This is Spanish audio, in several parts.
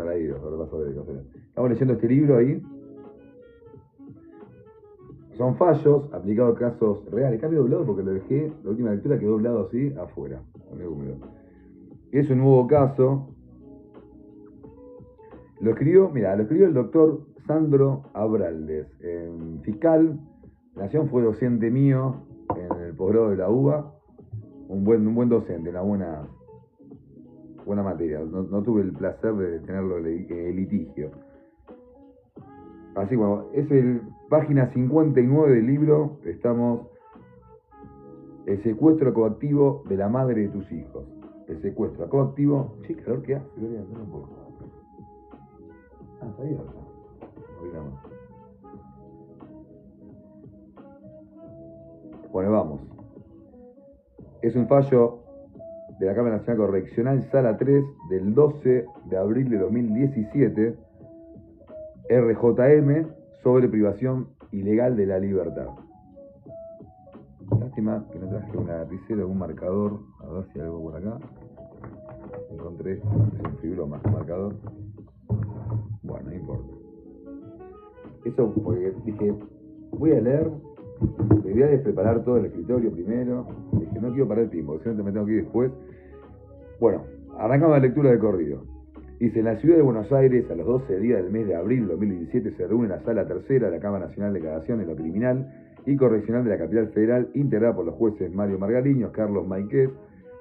habrá ido, habrá pasado de cosas. Estamos leyendo este libro ahí. Son fallos aplicados a casos reales. Está medio doblado porque lo dejé, la última lectura quedó doblado así, afuera. Es un nuevo caso. Lo escribió el doctor Sandro Abraldes, fiscal. Nación, fue docente mío en el posgrado de la UBA. Un buen docente, una buena materia. No tuve el placer de tenerlo en el litigio. Así bueno, es página 59 del libro. Estamos. El secuestro coactivo de la madre de tus hijos. El secuestro coactivo. Sí, calor que hace, no puedo. Está abierto. Bueno, vamos. Es un fallo de la Cámara Nacional Correccional, Sala 3, del 12 de abril de 2017, RJM, sobre privación ilegal de la libertad. Lástima que no traje una lapicera o un marcador. A ver si hay algo por acá. Encontré, es un fibroma, un marcador. Bueno, no importa. Eso porque dije, voy a leer. La idea es preparar todo el escritorio primero. Dije, no quiero perder tiempo, si no me tengo que ir después. Bueno, arrancamos la lectura de corrido. Dice, en la ciudad de Buenos Aires, a los 12 días del mes de abril de 2017, se reúne la Sala Tercera de la Cámara Nacional de Declaración en lo Criminal y Correccional de la Capital Federal, integrada por los jueces Mario Margariños, Carlos Maiquez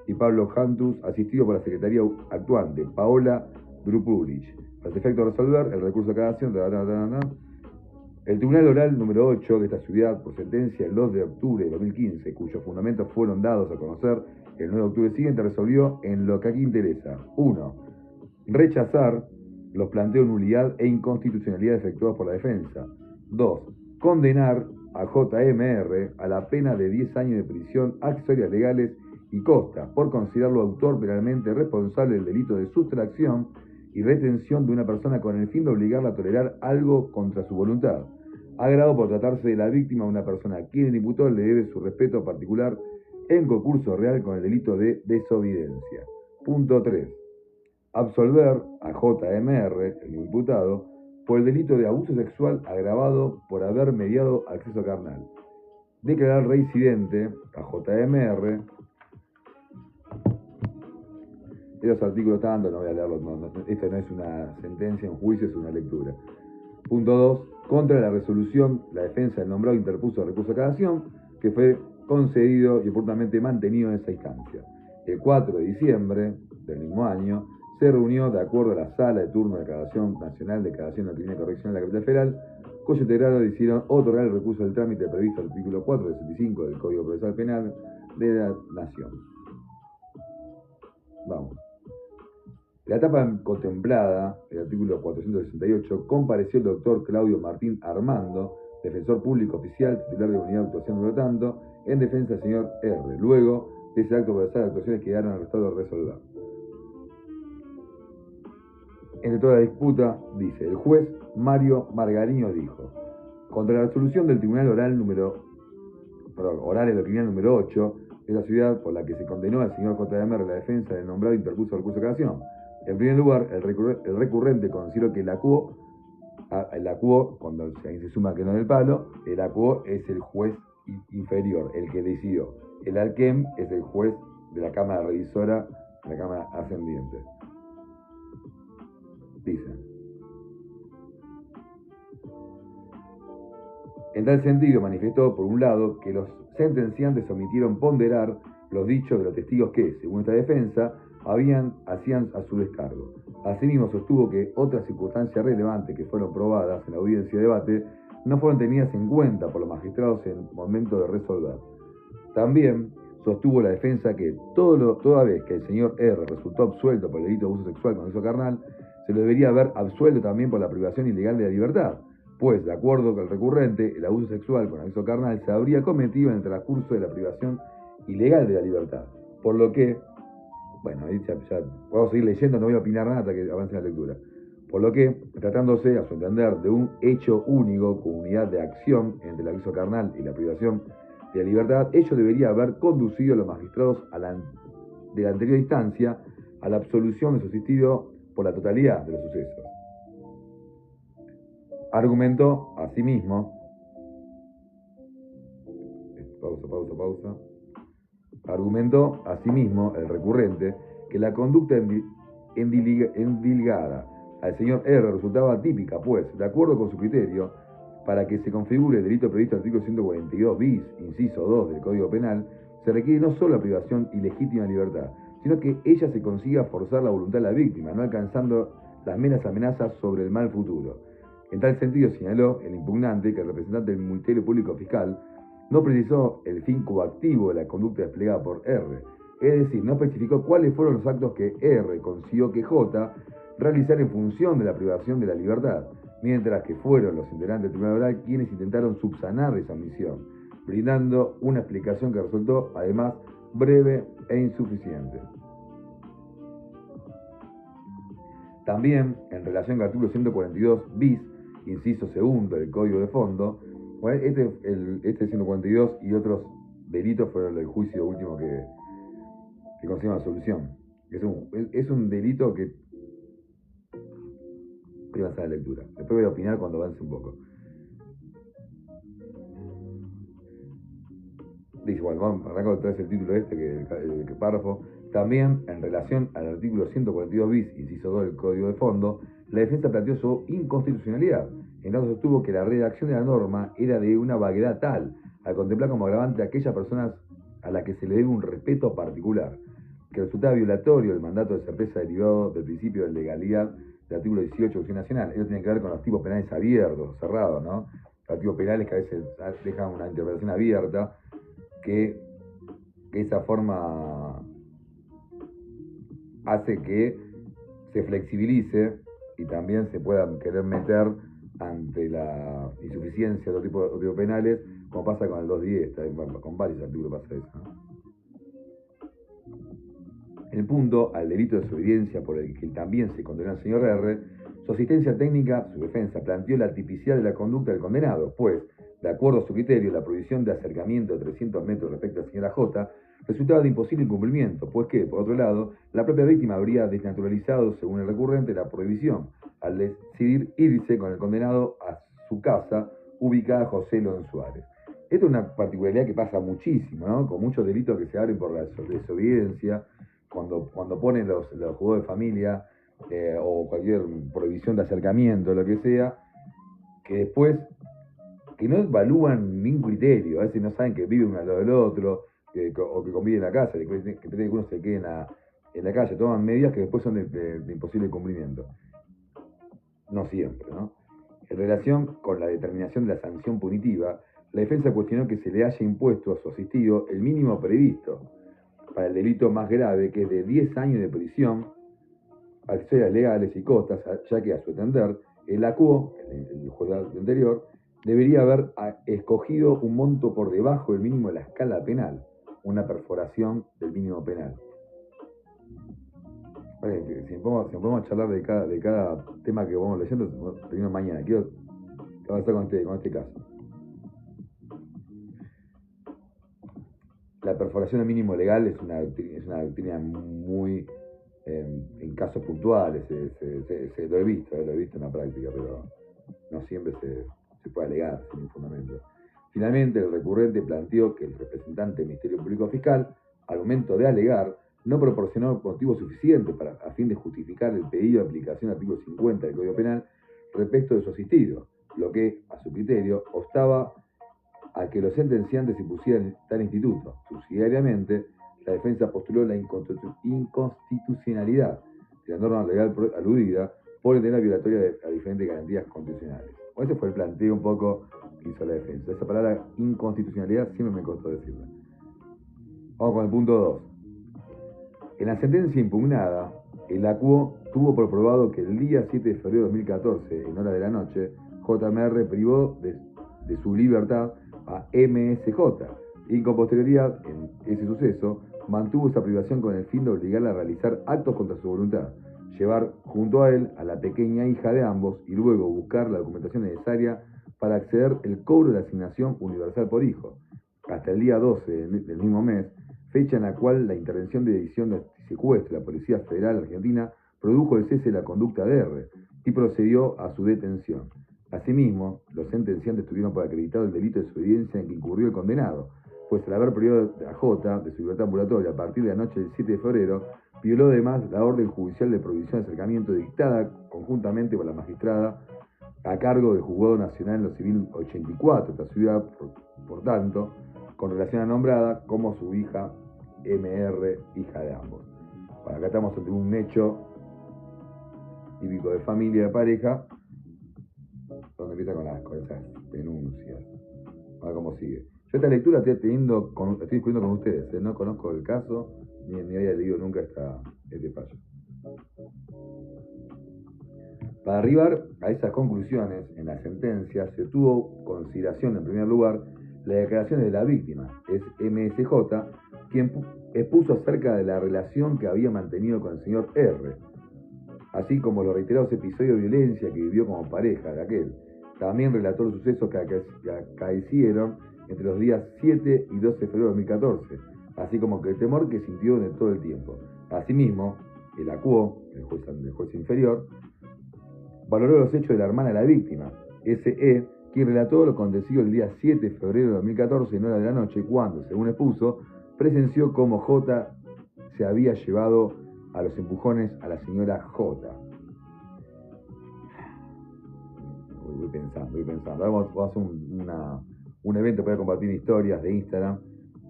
y Pablo Jantus, asistido por la Secretaría actuante, Paola Drupulich. Para efecto de resolver el recurso de cassación, el Tribunal Oral número 8 de esta ciudad, por sentencia el 2 de octubre de 2015, cuyos fundamentos fueron dados a conocer el 9 de octubre siguiente, resolvió en lo que aquí interesa. 1. Rechazar los planteos de nulidad e inconstitucionalidad efectuados por la defensa. 2. Condenar a JMR a la pena de 10 años de prisión, accesorias legales y costas, por considerarlo autor penalmente responsable del delito de sustracción y retención de una persona con el fin de obligarla a tolerar algo contra su voluntad, agravado por tratarse de la víctima de una persona a quien el imputado le debe su respeto particular en concurso real con el delito de desobediencia. Punto 3. Absolver a JMR, el imputado, por el delito de abuso sexual agravado por haber mediado acceso carnal. Declarar reincidente a JMR. Los artículos tanto, no voy a leerlos, esto no es una sentencia, un juicio, es una lectura. Punto 2. Contra la resolución, la defensa del nombrado interpuso recurso de cassación, que fue concedido y oportunamente mantenido en esa instancia. El 4 de diciembre del mismo año, se reunió de acuerdo a la Sala de Turno de Declaración Nacional de Declaración de Criminal y Corrección de la Capital Federal, cuyos integrados decidieron otorgar el recurso del trámite previsto en el artículo 465 del Código Procesal Penal de la Nación. Vamos. La etapa contemplada, el artículo 468, compareció el doctor Claudio Martín Armando, defensor público oficial, titular de unidad de actuación, por lo tanto, en defensa del señor R. Luego de ese acto procesal, actuaciones quedaron al estado de resolver. Entre toda la disputa, dice, el juez Mario Margariño dijo, contra la resolución del Tribunal Oral en lo Criminal número 8 de la ciudad por la que se condenó al señor JMR la defensa del nombrado interpuso recurso de cassación. En primer lugar, el recurrente consideró que el acuo, cuando se suma que no es el palo, el acuo es el juez inferior, el que decidió. El alquem es el juez de la Cámara Revisora, de la Cámara Ascendiente. Dice, en tal sentido manifestó, por un lado, que los sentenciantes omitieron ponderar los dichos de los testigos que, según esta defensa, hacían a su descargo. Asimismo, sostuvo que otras circunstancias relevantes que fueron probadas en la audiencia de debate no fueron tenidas en cuenta por los magistrados en el momento de resolver. También sostuvo la defensa que toda vez que el señor R resultó absuelto por el delito de abuso sexual con acceso carnal, se lo debería haber absuelto también por la privación ilegal de la libertad, pues, de acuerdo con el recurrente, el abuso sexual con acceso carnal se habría cometido en el transcurso de la privación ilegal de la libertad. Por lo que, bueno, ya puedo seguir leyendo, no voy a opinar nada hasta que avance la lectura. Por lo que, tratándose, a su entender, de un hecho único con unidad de acción entre el acceso carnal y la privación de la libertad, ello debería haber conducido a los magistrados de la anterior instancia a la absolución de subsistido por la totalidad de los sucesos. Argumentó asimismo, pausa. Argumentó asimismo el recurrente que la conducta endilgada al señor R resultaba típica, pues, de acuerdo con su criterio, para que se configure el delito previsto en el artículo 142 bis, inciso 2 del Código Penal, se requiere no solo la privación ilegítima de libertad, sino que ella se consiga forzar la voluntad de la víctima, no alcanzando las meras amenazas sobre el mal futuro. En tal sentido, señaló el impugnante que el representante del Ministerio Público Fiscal no precisó el fin coactivo de la conducta desplegada por R, es decir, no especificó cuáles fueron los actos que R consiguió que J realizara en función de la privación de la libertad, mientras que fueron los integrantes del Tribunal Oral quienes intentaron subsanar esa omisión, brindando una explicación que resultó, además, breve e insuficiente. También, en relación al artículo 142 bis, inciso segundo del Código de Fondo, este 142 y otros delitos fueron el juicio último que consiguió la solución. Es un delito que... Voy a avanzar la lectura. Después voy a opinar cuando avance un poco. Dice, bueno, vamos a arrancar otra vez el título el párrafo. También, en relación al artículo 142 bis, inciso 2 del Código de Fondo, la defensa planteó su inconstitucionalidad. En tanto sostuvo que la redacción de la norma era de una vaguedad tal, al contemplar como agravante a aquellas personas a las que se le debe un respeto particular, que resultaba violatorio del mandato de certeza derivado del principio de legalidad del artículo 18 de la Constitución Nacional. Eso tiene que ver con los tipos penales abiertos, cerrados, ¿no? Los tipos penales que a veces dejan una interpretación abierta, que esa forma hace que se flexibilice y también se puedan querer meter ante la insuficiencia de otro tipo de penales, como pasa con el 210, con varios artículos pasa eso, ¿no? En el punto, al delito de desobediencia por el que también se condenó al señor R, su asistencia técnica, su defensa, planteó la tipicidad de la conducta del condenado, pues, de acuerdo a su criterio, la prohibición de acercamiento de 300 metros respecto a la señora J resultaba de imposible incumplimiento, pues que, por otro lado, la propia víctima habría desnaturalizado, según el recurrente, la prohibición, al decidir irse con el condenado a su casa, ubicada José Lon Suárez. Esta es una particularidad que pasa muchísimo, ¿no? Con muchos delitos que se abren por la desobediencia, cuando ponen los juzgados de familia o cualquier prohibición de acercamiento, lo que sea, que después que no evalúan ningún criterio, a veces no saben que viven uno al lado del otro, o que conviven en la casa, que pretende que uno se quede en la calle, toman medidas que después son de imposible cumplimiento. No siempre, ¿no? En relación con la determinación de la sanción punitiva, la defensa cuestionó que se le haya impuesto a su asistido el mínimo previsto para el delito más grave, que es de 10 años de prisión, accesorias legales y costas, ya que a su entender, el ACUO, el juzgado anterior, debería haber escogido un monto por debajo del mínimo de la escala penal, una perforación del mínimo penal. Si podemos charlar de cada tema que vamos leyendo, termino mañana. Quiero avanzar con este caso. La perforación del mínimo legal es una doctrina muy, en casos puntuales, lo he visto en la práctica, pero no siempre se puede alegar sin un fundamento. Finalmente, el recurrente planteó que el representante del Ministerio Público Fiscal, al momento de alegar, no proporcionó motivo suficiente a fin de justificar el pedido de aplicación del artículo 50 del Código Penal respecto de su asistido, lo que, a su criterio, obstaba a que los sentenciantes impusieran tal instituto. Subsidiariamente, la defensa postuló la inconstitucionalidad de la norma legal aludida por entender violatoria a diferentes garantías constitucionales. Ese fue el planteo un poco que hizo la defensa. Esa palabra inconstitucionalidad siempre me costó decirla. Vamos con el punto 2. En la sentencia impugnada, el ACUO tuvo por probado que el día 7 de febrero de 2014, en hora de la noche, JMR privó de su libertad a MSJ y con posterioridad en ese suceso mantuvo esa privación con el fin de obligarla a realizar actos contra su voluntad, llevar junto a él a la pequeña hija de ambos y luego buscar la documentación necesaria para acceder el cobro de la asignación universal por hijo, hasta el día 12 del mismo mes, fecha en la cual la intervención de edición de secuestro de la Policía Federal Argentina produjo el cese de la conducta de R y procedió a su detención. Asimismo, los sentenciantes tuvieron por acreditado el delito de desobediencia en que incurrió el condenado, pues al haber privado a J de su libertad ambulatoria a partir de la noche del 7 de febrero, violó además la orden judicial de prohibición de acercamiento dictada conjuntamente por la magistrada a cargo del Juzgado Nacional en lo Civil 84 de esta ciudad, por tanto, con relación a nombrada como su hija MR, hija de ambos. Bueno, acá estamos ante un hecho típico de familia, de pareja, donde empieza con esas denuncias. A ver cómo sigue. Yo esta lectura estoy discutiendo con ustedes, no conozco el caso, ni había leído nunca este fallo. Para arribar a esas conclusiones, en la sentencia se tuvo consideración, en primer lugar, las declaraciones de la víctima, es MSJ, quien expuso acerca de la relación que había mantenido con el señor R, así como los reiterados episodios de violencia que vivió como pareja de aquel. También relató los sucesos que acaecieron entre los días 7 y 12 de febrero de 2014, así como que el temor que sintió en todo el tiempo. Asimismo, el ACUO, el juez inferior, valoró los hechos de la hermana de la víctima, SE, quien relató lo acontecido el día 7 de febrero de 2014 en hora de la noche, cuando, según expuso, presenció cómo J se había llevado a los empujones a la señora J. Voy pensando. Vamos a hacer un evento para compartir historias de Instagram.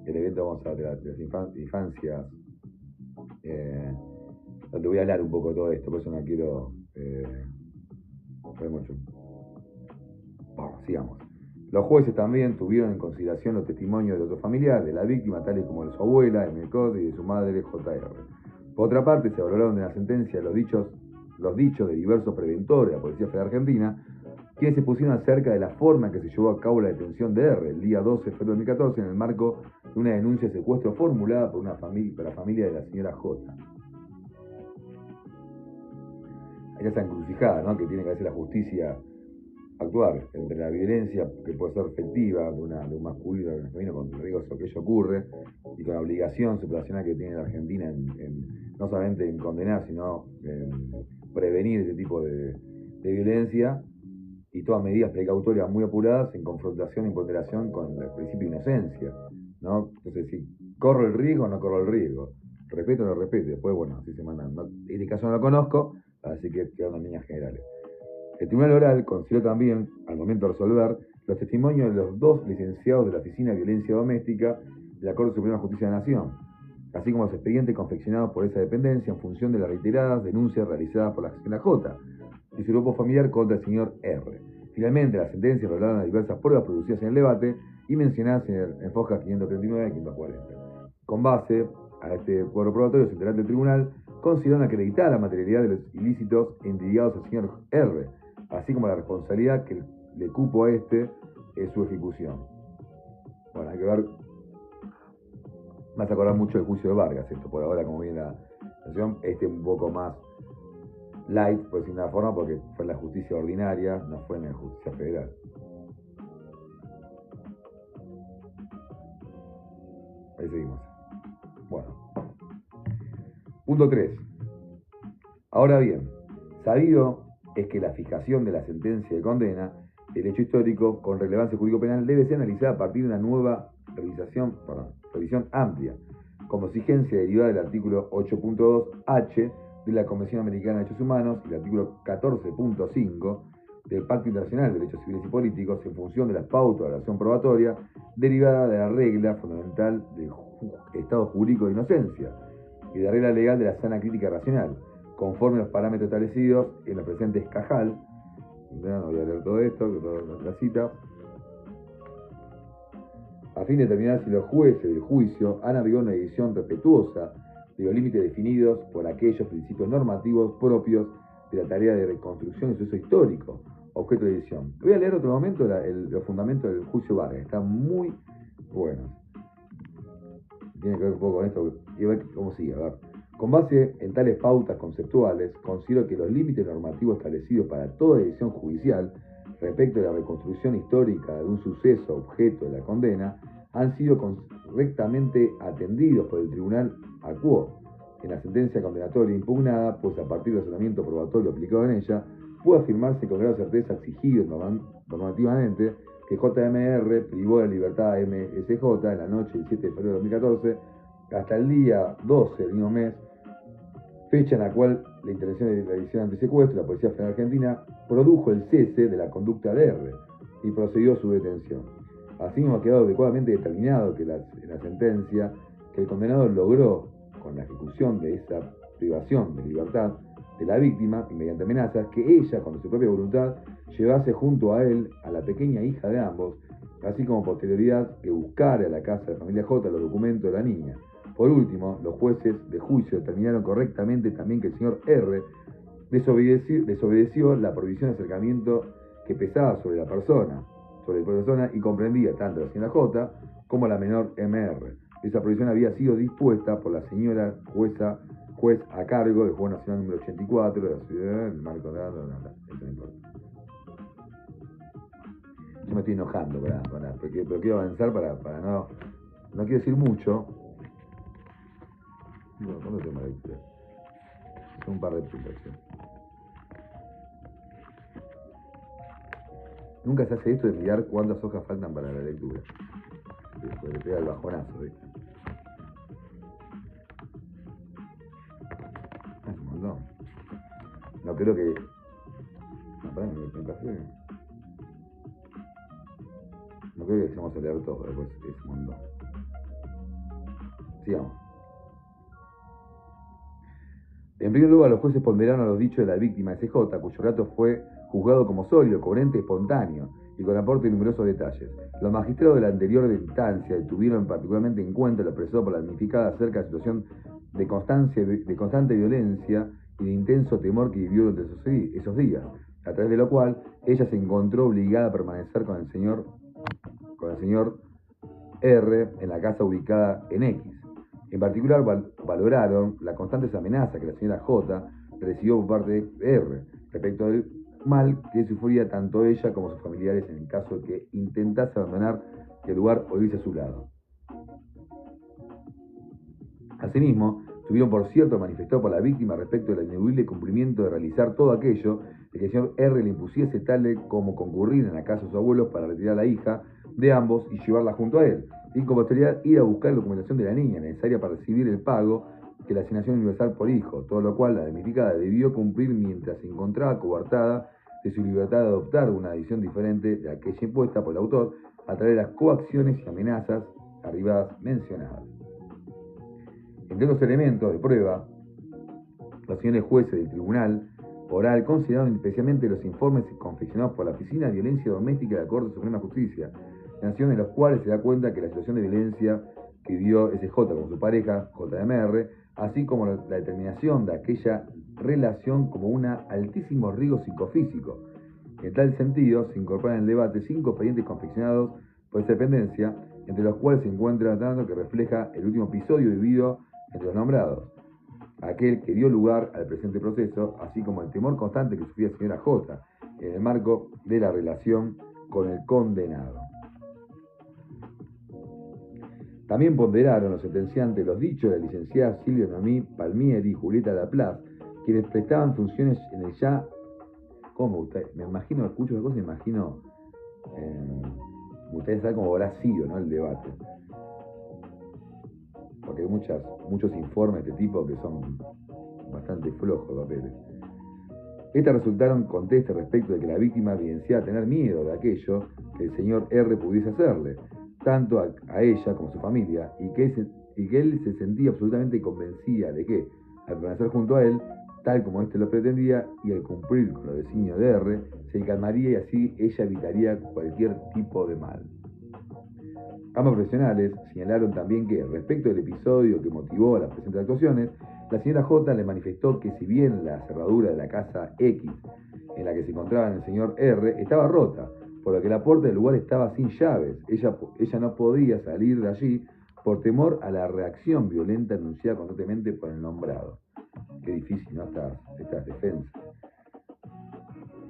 El evento vamos a hablar de las infancias, donde voy a hablar un poco de todo esto, por eso no quiero mucho. Bueno, sigamos. Los jueces también tuvieron en consideración los testimonios de otros familiares de la víctima, tales como de su abuela, MCOD, y de su madre, JR. Por otra parte, se valoraron en la sentencia los dichos de diversos preventores de la Policía Federal Argentina, quienes se pusieron acerca de la forma en que se llevó a cabo la detención de R el día 12 de febrero de 2014 en el marco de una denuncia de secuestro formulada por la familia de la señora J. Hay esa encrucijada, ¿no?, que tiene que hacer la justicia actuar entre la violencia que puede ser efectiva de un masculino o de un femenino con el riesgo que ello ocurre y con la obligación supranacional que tiene la Argentina no solamente en condenar, sino en prevenir ese tipo de violencia, y todas medidas precautorias muy apuradas en confrontación y ponderación con el principio de inocencia, ¿no? Entonces, si corro el riesgo o no corro el riesgo, respeto o no respeto, después, bueno, así se mandan. En este caso no lo conozco, así que quedan en líneas generales. El Tribunal Oral consideró también, al momento de resolver, los testimonios de los dos licenciados de la Oficina de Violencia Doméstica de la Corte Suprema de Justicia de la Nación, así como los expedientes confeccionados por esa dependencia en función de las reiteradas denuncias realizadas por la señora J y su grupo familiar contra el señor R. Finalmente, las sentencias revelaron las diversas pruebas producidas en el debate y mencionadas en fojas 539 y 540. Con base a este cuadro probatorio, los integrantes del tribunal consideraron acreditar la materialidad de los ilícitos endiligados al señor R, así como la responsabilidad que le cupo a este en su ejecución. Bueno, hay que ver, me hace acordar mucho del juicio de Vargas, esto por ahora, como viene la situación, un poco más light, por decir de una forma, porque fue en la justicia ordinaria, no fue en la justicia federal. Ahí seguimos. Bueno. Punto 3. Ahora bien, sabido es que la fijación de la sentencia de condena del hecho histórico con relevancia jurídico-penal debe ser analizada a partir de una nueva revisión amplia, como exigencia derivada del artículo 8.2H de la Convención Americana de Derechos Humanos y el artículo 14.5 del Pacto Internacional de Derechos Civiles y Políticos, en función de las pautas de la acción probatoria derivada de la regla fundamental del estado jurídico de inocencia y de la regla legal de la sana crítica racional, conforme a los parámetros establecidos en los presentes Cajal. No voy a leer todo esto, la cita. A fin de determinar si los jueces del juicio han arribado a una decisión respetuosa de los límites definidos por aquellos principios normativos propios de la tarea de reconstrucción y suceso histórico, objeto de decisión. Voy a leer otro momento los fundamentos del juicio Vargas, están muy buenos. Tiene que ver un poco con esto y a ver cómo sigue. A ver. Con base en tales pautas conceptuales, considero que los límites normativos establecidos para toda decisión judicial respecto de la reconstrucción histórica de un suceso objeto de la condena han sido correctamente atendidos por el Tribunal ACUO, en la sentencia condenatoria impugnada, pues a partir del razonamiento probatorio aplicado en ella, puede afirmarse con gran certeza exigido normativamente que JMR privó de libertad a MSJ en la noche del 7 de febrero de 2014 hasta el día 12 del mismo mes, fecha en la cual la intervención de la División Antisecuestro, la Policía Federal Argentina, produjo el cese de la conducta de R y procedió a su detención. Asimismo, ha quedado adecuadamente determinado que en la sentencia que el condenado logró, con la ejecución de esa privación de libertad de la víctima y mediante amenazas, que ella, con su propia voluntad, llevase junto a él a la pequeña hija de ambos, así como posterioridad que buscara a la casa de familia J los documentos de la niña. Por último, los jueces de juicio determinaron correctamente también que el señor R desobedeció la prohibición de acercamiento que pesaba sobre la persona y comprendía tanto a la señora J como a la menor MR. Esa prohibición había sido dispuesta por la señora juez a cargo del Juez Nacional número 84 de la ciudad del marco de eso no importa. Yo me estoy enojando, pero quiero avanzar para no quiero decir mucho. Bueno, ¿cuándo tengo la lectura? Un par de explicaciones. Nunca se hace esto de mirar cuántas hojas faltan para la lectura. Porque te da el bajonazo, ¿viste? Es un montón. No creo que... me pasé. No creo que vamos a leer todo, después es un montón. Sigamos. En primer lugar, los jueces ponderaron los dichos de la víctima SJ, cuyo relato fue juzgado como sólido, coherente, espontáneo y con aporte de numerosos detalles. Los magistrados de la anterior instancia tuvieron particularmente en cuenta lo expresado por la damnificada acerca de la situación de constante violencia y de intenso temor que vivió durante esos días, a través de lo cual ella se encontró obligada a permanecer con el señor R en la casa ubicada en X. En particular, valoraron las constantes amenazas que la señora J recibió por parte de R respecto del mal que sufría tanto ella como sus familiares en el caso de que intentase abandonar el lugar o irse a su lado. Asimismo, tuvieron por cierto manifestado por la víctima respecto del ineludible cumplimiento de realizar todo aquello de que el señor R le impusiese, tal como concurrir en la casa de sus abuelos para retirar a la hija de ambos y llevarla junto a él, y con posterioridad ir a buscar la documentación de la niña necesaria para recibir el pago de la asignación universal por hijo, todo lo cual la damnificada debió cumplir mientras se encontraba coartada de su libertad de adoptar una decisión diferente de aquella impuesta por el autor a través de las coacciones y amenazas arribadas mencionadas. Entre los elementos de prueba, los señores jueces del Tribunal Oral consideraron especialmente los informes confeccionados por la Oficina de Violencia Doméstica de la Corte Suprema de Justicia, en los cuales se da cuenta que la situación de violencia que vivió SJ con su pareja, JMR, así como la determinación de aquella relación como un altísimo riesgo psicofísico. En tal sentido, se incorporan en el debate 5 expedientes confeccionados por esa dependencia, entre los cuales se encuentra tanto que refleja el último episodio vivido entre los nombrados, aquel que dio lugar al presente proceso, así como el temor constante que sufría la señora J en el marco de la relación con el condenado. También ponderaron los sentenciantes los dichos de la licenciada Silvia Noemí Palmieri y Julieta Laplace, quienes prestaban funciones en el ya... ¿Cómo usted? Me imagino, escucho las cosas y me imagino... ustedes saben cómo habrá sido, ¿no?, el debate. Porque hay muchos informes de este tipo que son bastante flojos papeles. Estas resultaron contestas respecto de que la víctima evidenciaba tener miedo de aquello que el señor R pudiese hacerle, tanto a ella como a su familia, y que él se sentía absolutamente convencida de que, al permanecer junto a él, tal como éste lo pretendía, y al cumplir con los designios de R, se calmaría y así ella evitaría cualquier tipo de mal. Ambos profesionales señalaron también que, respecto del episodio que motivó las presentes actuaciones, la señora J le manifestó que si bien la cerradura de la casa X, en la que se encontraba el señor R, estaba rota, por lo que la puerta del lugar estaba sin llaves, ella no podía salir de allí por temor a la reacción violenta anunciada constantemente por el nombrado. Qué difícil, ¿no?, estas defensas.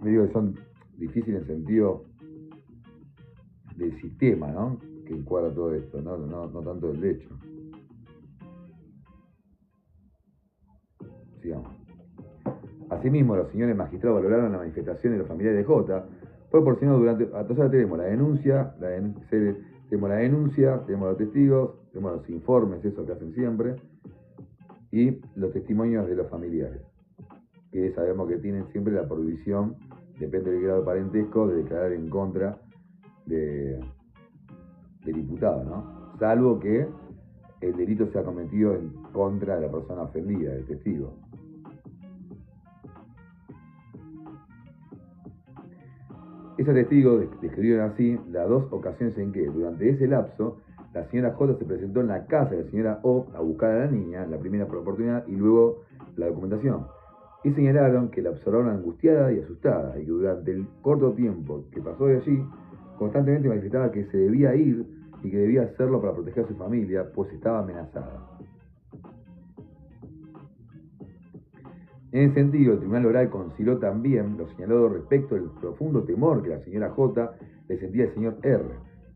Me digo que son difíciles en sentido del sistema, ¿no?, que encuadra todo esto, no tanto del hecho. Asimismo, los señores magistrados valoraron la manifestación de los familiares de J, proporcionado durante... Entonces ahora tenemos tenemos la denuncia, tenemos los testigos, tenemos los informes, eso que hacen siempre, y los testimonios de los familiares, que sabemos que tienen siempre la prohibición, depende del grado de parentesco, de declarar en contra del imputado, ¿no? Salvo que el delito sea cometido en contra de la persona ofendida, del testigo. Esos testigos describieron así las dos ocasiones en que, durante ese lapso, la señora J se presentó en la casa de la señora O a buscar a la niña, la primera por oportunidad, y luego la documentación. Y señalaron que la observaron angustiada y asustada, y que durante el corto tiempo que pasó de allí, constantemente manifestaba que se debía ir y que debía hacerlo para proteger a su familia, pues estaba amenazada. En ese sentido, el Tribunal Oral consideró también lo señalado respecto del profundo temor que la señora J le sentía al señor R,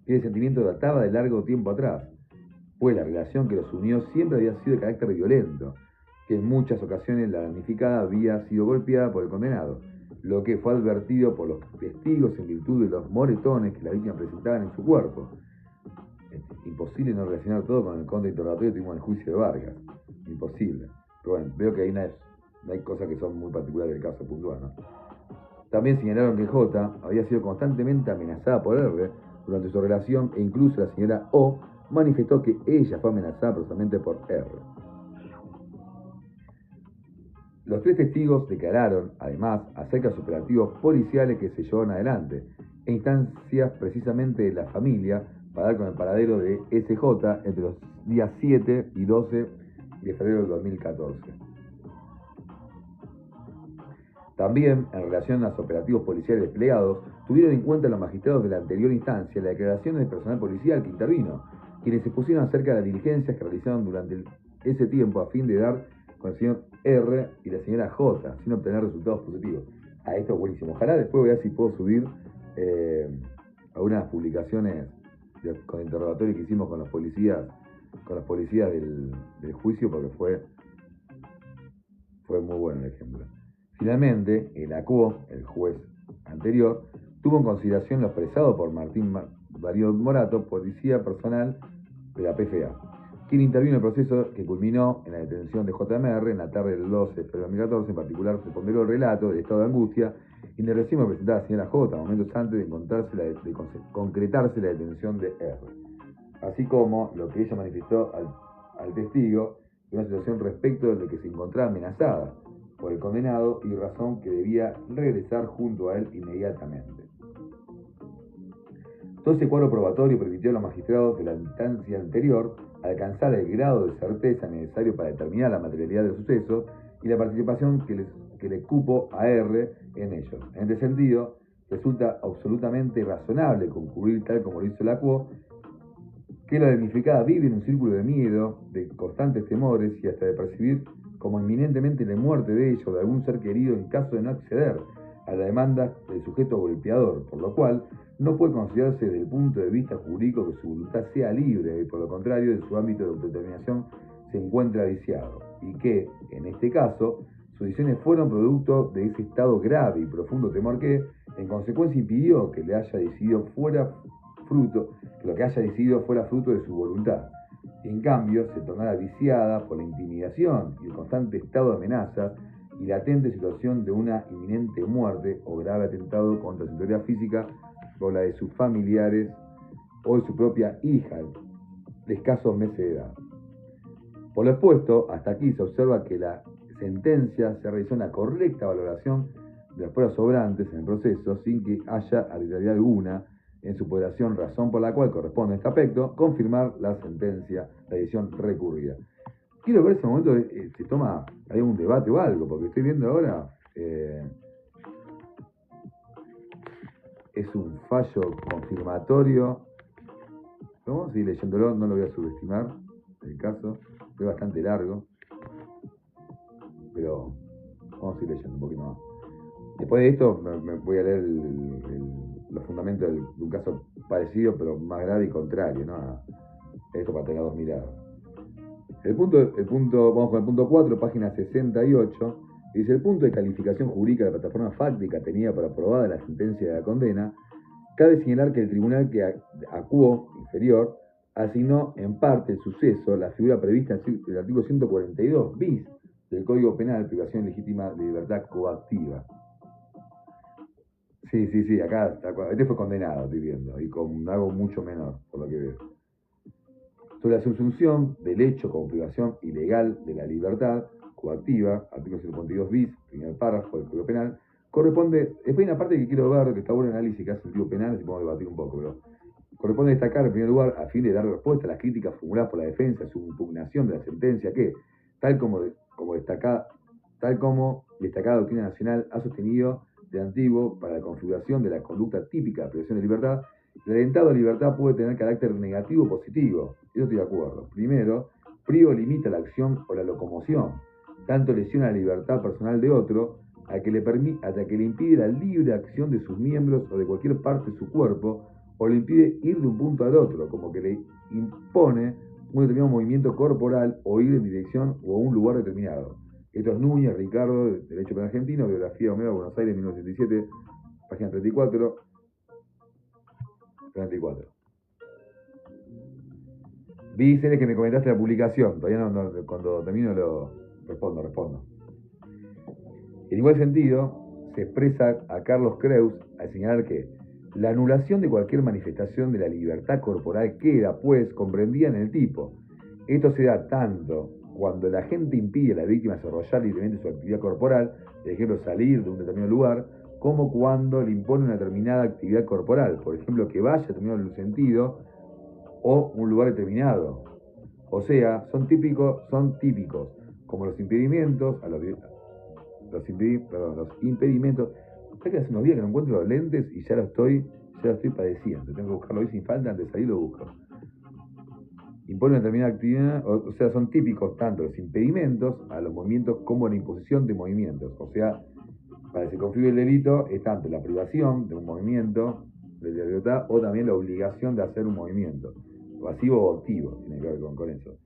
que ese sentimiento databa de largo tiempo atrás, pues la relación que los unió siempre había sido de carácter violento, que en muchas ocasiones la damnificada había sido golpeada por el condenado, lo que fue advertido por los testigos en virtud de los moretones que la víctima presentaba en su cuerpo. Es imposible no relacionar todo con el conde interrogatorio que tuvimos en el juicio de Vargas. Imposible. Pero bueno, veo que hay cosas que son muy particulares del caso puntual, ¿no? También señalaron que J había sido constantemente amenazada por R durante su relación, e incluso la señora O manifestó que ella fue amenazada personalmente por R. Los tres testigos declararon, además, acerca de los operativos policiales que se llevaron adelante, e instancias precisamente de la familia para dar con el paradero de SJ entre los días 7 y 12 de febrero del 2014. También, en relación a los operativos policiales desplegados, tuvieron en cuenta los magistrados de la anterior instancia las declaraciones del personal policial que intervino, quienes se expusieron acerca de las diligencias que realizaron durante ese tiempo a fin de dar con el señor R y la señora J, sin obtener resultados positivos. Esto es buenísimo. Ojalá después voy a ver si puedo subir algunas publicaciones con interrogatorio que hicimos con los policías del juicio, porque fue muy bueno el ejemplo. Finalmente, el ACUO, el juez anterior, tuvo en consideración lo expresado por Martín Darío Morato, policía personal de la PFA, quien intervino en el proceso que culminó en la detención de JMR en la tarde del 12 de febrero de 2014. En particular, se ponderó el relato del estado de angustia y le recién presentada a la señora J, momentos antes de concretarse la detención de R, así como lo que ella manifestó al testigo de una situación respecto de lo que se encontraba amenazada por el condenado y razón que debía regresar junto a él inmediatamente. Todo ese cuadro probatorio permitió a los magistrados de la instancia anterior alcanzar el grado de certeza necesario para determinar la materialidad del suceso y la participación que le cupo a R en ellos. En este sentido, resulta absolutamente razonable concluir, tal como lo hizo la ACUO, que la damnificada vive en un círculo de miedo, de constantes temores y hasta de percibir como inminentemente la muerte de ella o de algún ser querido en caso de no acceder a la demanda del sujeto golpeador, por lo cual no puede considerarse desde el punto de vista jurídico que su voluntad sea libre y por lo contrario en su ámbito de autodeterminación se encuentra viciado, y que, en este caso, sus decisiones fueron producto de ese estado grave y profundo temor que, en consecuencia, impidió que lo que haya decidido fuera fruto de su voluntad. En cambio, se tornara viciada por la intimidación y el constante estado de amenaza y latente situación de una inminente muerte o grave atentado contra su integridad física o la de sus familiares o de su propia hija, de escasos meses de edad. Por lo expuesto, hasta aquí se observa que la sentencia se realizó una correcta valoración de las pruebas sobrantes en el proceso sin que haya arbitrariedad alguna en su población, razón por la cual corresponde en este aspecto confirmar la sentencia, la decisión recurrida. Quiero ver si en ese momento se toma algún debate o algo, porque estoy viendo ahora es un fallo confirmatorio. Vamos a seguir leyéndolo, no lo voy a subestimar el caso, es bastante largo, pero vamos a seguir leyendo un poquito más. Después de esto me voy a leer los fundamentos de un caso parecido, pero más grave y contrario, ¿no? Esto para tener dos miradas. Vamos con el punto 4, página 68, Y desde el punto de calificación jurídica de la plataforma fáctica tenida por aprobada la sentencia de la condena, cabe señalar que el tribunal que acuó inferior asignó en parte el suceso la figura prevista en el artículo 142 bis del Código Penal, privación legítima de libertad coactiva. Sí, acá este fue condenado, estoy viendo, y con algo mucho menor, por lo que veo. Sobre la subsunción del hecho como privación ilegal de la libertad coactiva, artículo 142 bis, primer párrafo del Código Penal, corresponde, después hay una parte que quiero ver, que está bueno el análisis que hace el Código Penal, así podemos debatir un poco, pero corresponde destacar en primer lugar, a fin de dar respuesta a las críticas formuladas por la defensa a su impugnación de la sentencia que, tal como destacada doctrina nacional ha sostenido de antiguo para la configuración de la conducta típica de privación de libertad, el atentado a libertad puede tener carácter negativo o positivo. Yo estoy de acuerdo. Primero, priva o limita la acción o la locomoción. Tanto lesiona la libertad personal de otro, hasta que le impide la libre acción de sus miembros o de cualquier parte de su cuerpo, o le impide ir de un punto al otro, como que le impone un determinado movimiento corporal o ir en dirección o a un lugar determinado. Esto es Núñez, Ricardo, Derecho Penal Argentino, Biografía Homero, Buenos Aires, 1987, página 34. Vi, Ceres, que me comentaste la publicación. Todavía no, cuando termino lo respondo. En igual sentido, se expresa a Carlos Creus al señalar que la anulación de cualquier manifestación de la libertad corporal queda, pues, comprendida en el tipo. Esto se da tanto cuando la gente impide a la víctima desarrollar libremente su actividad corporal, por ejemplo, salir de un determinado lugar, como cuando le impone una determinada actividad corporal, por ejemplo, que vaya a determinado sentido o un lugar determinado. O sea, son típicos, como los impedimentos, los impedimentos. ¿Sabes que hace unos días que no encuentro los lentes y ya lo estoy padeciendo? Tengo que buscarlo hoy sin falta, antes de salir lo busco. Impone una determinada actividad, o sea, son típicos tanto los impedimentos a los movimientos como la imposición de movimientos. O sea, para que se configure el delito es tanto la privación de un movimiento de la libertad o también la obligación de hacer un movimiento, pasivo o activo, tiene que ver con eso.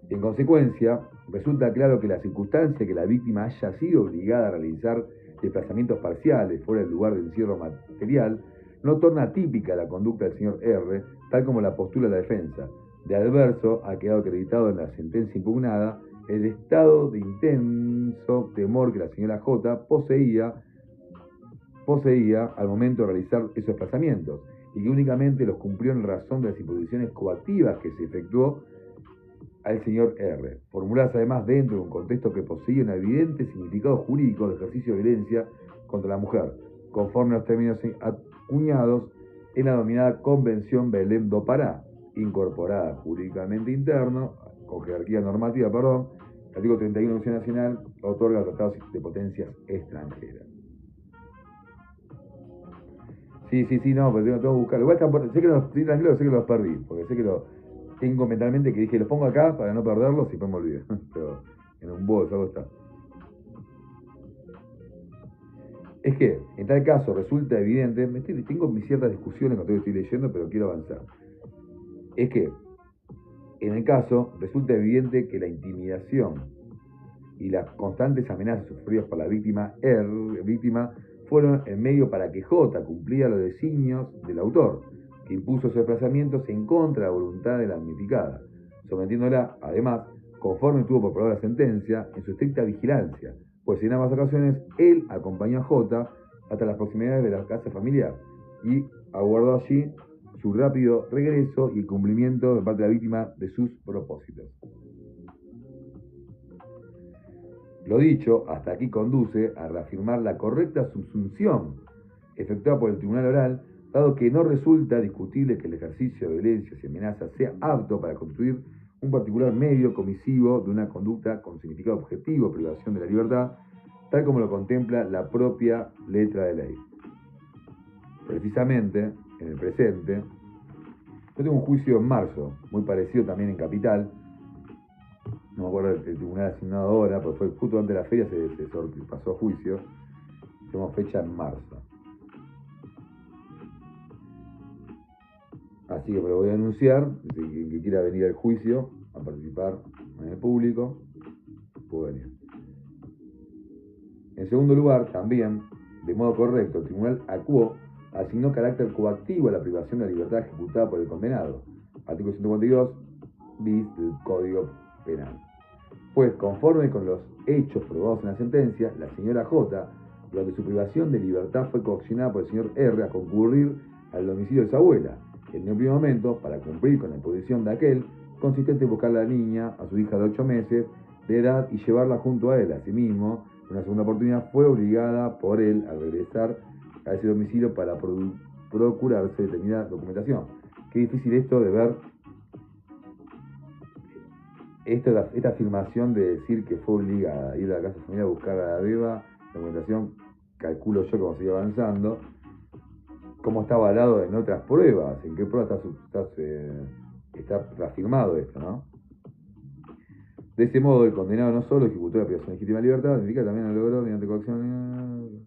En consecuencia, resulta claro que la circunstancia que la víctima haya sido obligada a realizar desplazamientos parciales fuera del lugar de encierro material no torna típica la conducta del señor R, tal como la postula la defensa. De adverso, ha quedado acreditado en la sentencia impugnada el estado de intenso temor que la señora J poseía al momento de realizar esos desplazamientos y que únicamente los cumplió en razón de las imposiciones coactivas que se efectuó al señor R, formuladas además dentro de un contexto que poseía un evidente significado jurídico de ejercicio de violencia contra la mujer, conforme a los términos acuñados en la denominada Convención Belém do Pará, incorporada jurídicamente interno, con jerarquía normativa, el artículo 31 de la Constitución Nacional otorga tratados de potencias extranjeras. Sí, no, pero tengo que buscarlo. Igual sé que estoy tranquilo, sé que los perdí, porque sé que tengo mentalmente que dije, los pongo acá para no perderlos y después me olvido. Pero en un bolso, algo está. Es que, en tal caso, resulta evidente, tengo mis ciertas discusiones con todo lo que estoy leyendo, pero quiero avanzar. Es que, en el caso, resulta evidente que la intimidación y las constantes amenazas sufridas por la víctima fueron el medio para que J cumpliera los designios del autor, que impuso sus desplazamientos en contra de la voluntad de la damnificada, sometiéndola, además, conforme tuvo por probada la sentencia, en su estricta vigilancia, pues en ambas ocasiones él acompañó a J hasta las proximidades de la casa familiar y aguardó allí su rápido regreso y el cumplimiento de parte de la víctima de sus propósitos. Lo dicho hasta aquí conduce a reafirmar la correcta subsunción efectuada por el tribunal oral, dado que no resulta discutible que el ejercicio de violencia y amenazas sea apto para constituir un particular medio comisivo de una conducta con significado objetivo, privación de la libertad, tal como lo contempla la propia letra de ley. Precisamente, en el presente, yo tengo un juicio en marzo, muy parecido también en Capital. No me acuerdo del tribunal asignado ahora, porque fue justo antes de la feria, se pasó a juicio. Tenemos fecha en marzo. Así que me lo voy a anunciar. Quien que quiera venir al juicio a participar en el público, puede venir. En segundo lugar, también, de modo correcto, el tribunal actuó, asignó carácter coactivo a la privación de la libertad ejecutada por el condenado. Artículo 152 bis del Código Penal. Pues, conforme con los hechos probados en la sentencia, la señora J, durante su privación de libertad, fue coaccionada por el señor R a concurrir al domicilio de su abuela. En un primer momento, para cumplir con la imposición de aquel, consistente en buscar a la niña, a su hija de 8 meses de edad, y llevarla junto a él. Asimismo, en una segunda oportunidad, fue obligada por él a regresar a ese domicilio para procurarse determinada documentación. Qué difícil esto de ver, esta afirmación de decir que fue obligada a ir a la casa familiar a buscar a la beba, la documentación, calculo yo como sigue avanzando, cómo está avalado en otras pruebas, en qué prueba está reafirmado esto, ¿no? De ese modo, el condenado no solo ejecutó la privación de legítima libertad, significa también lo logró mediante coacción.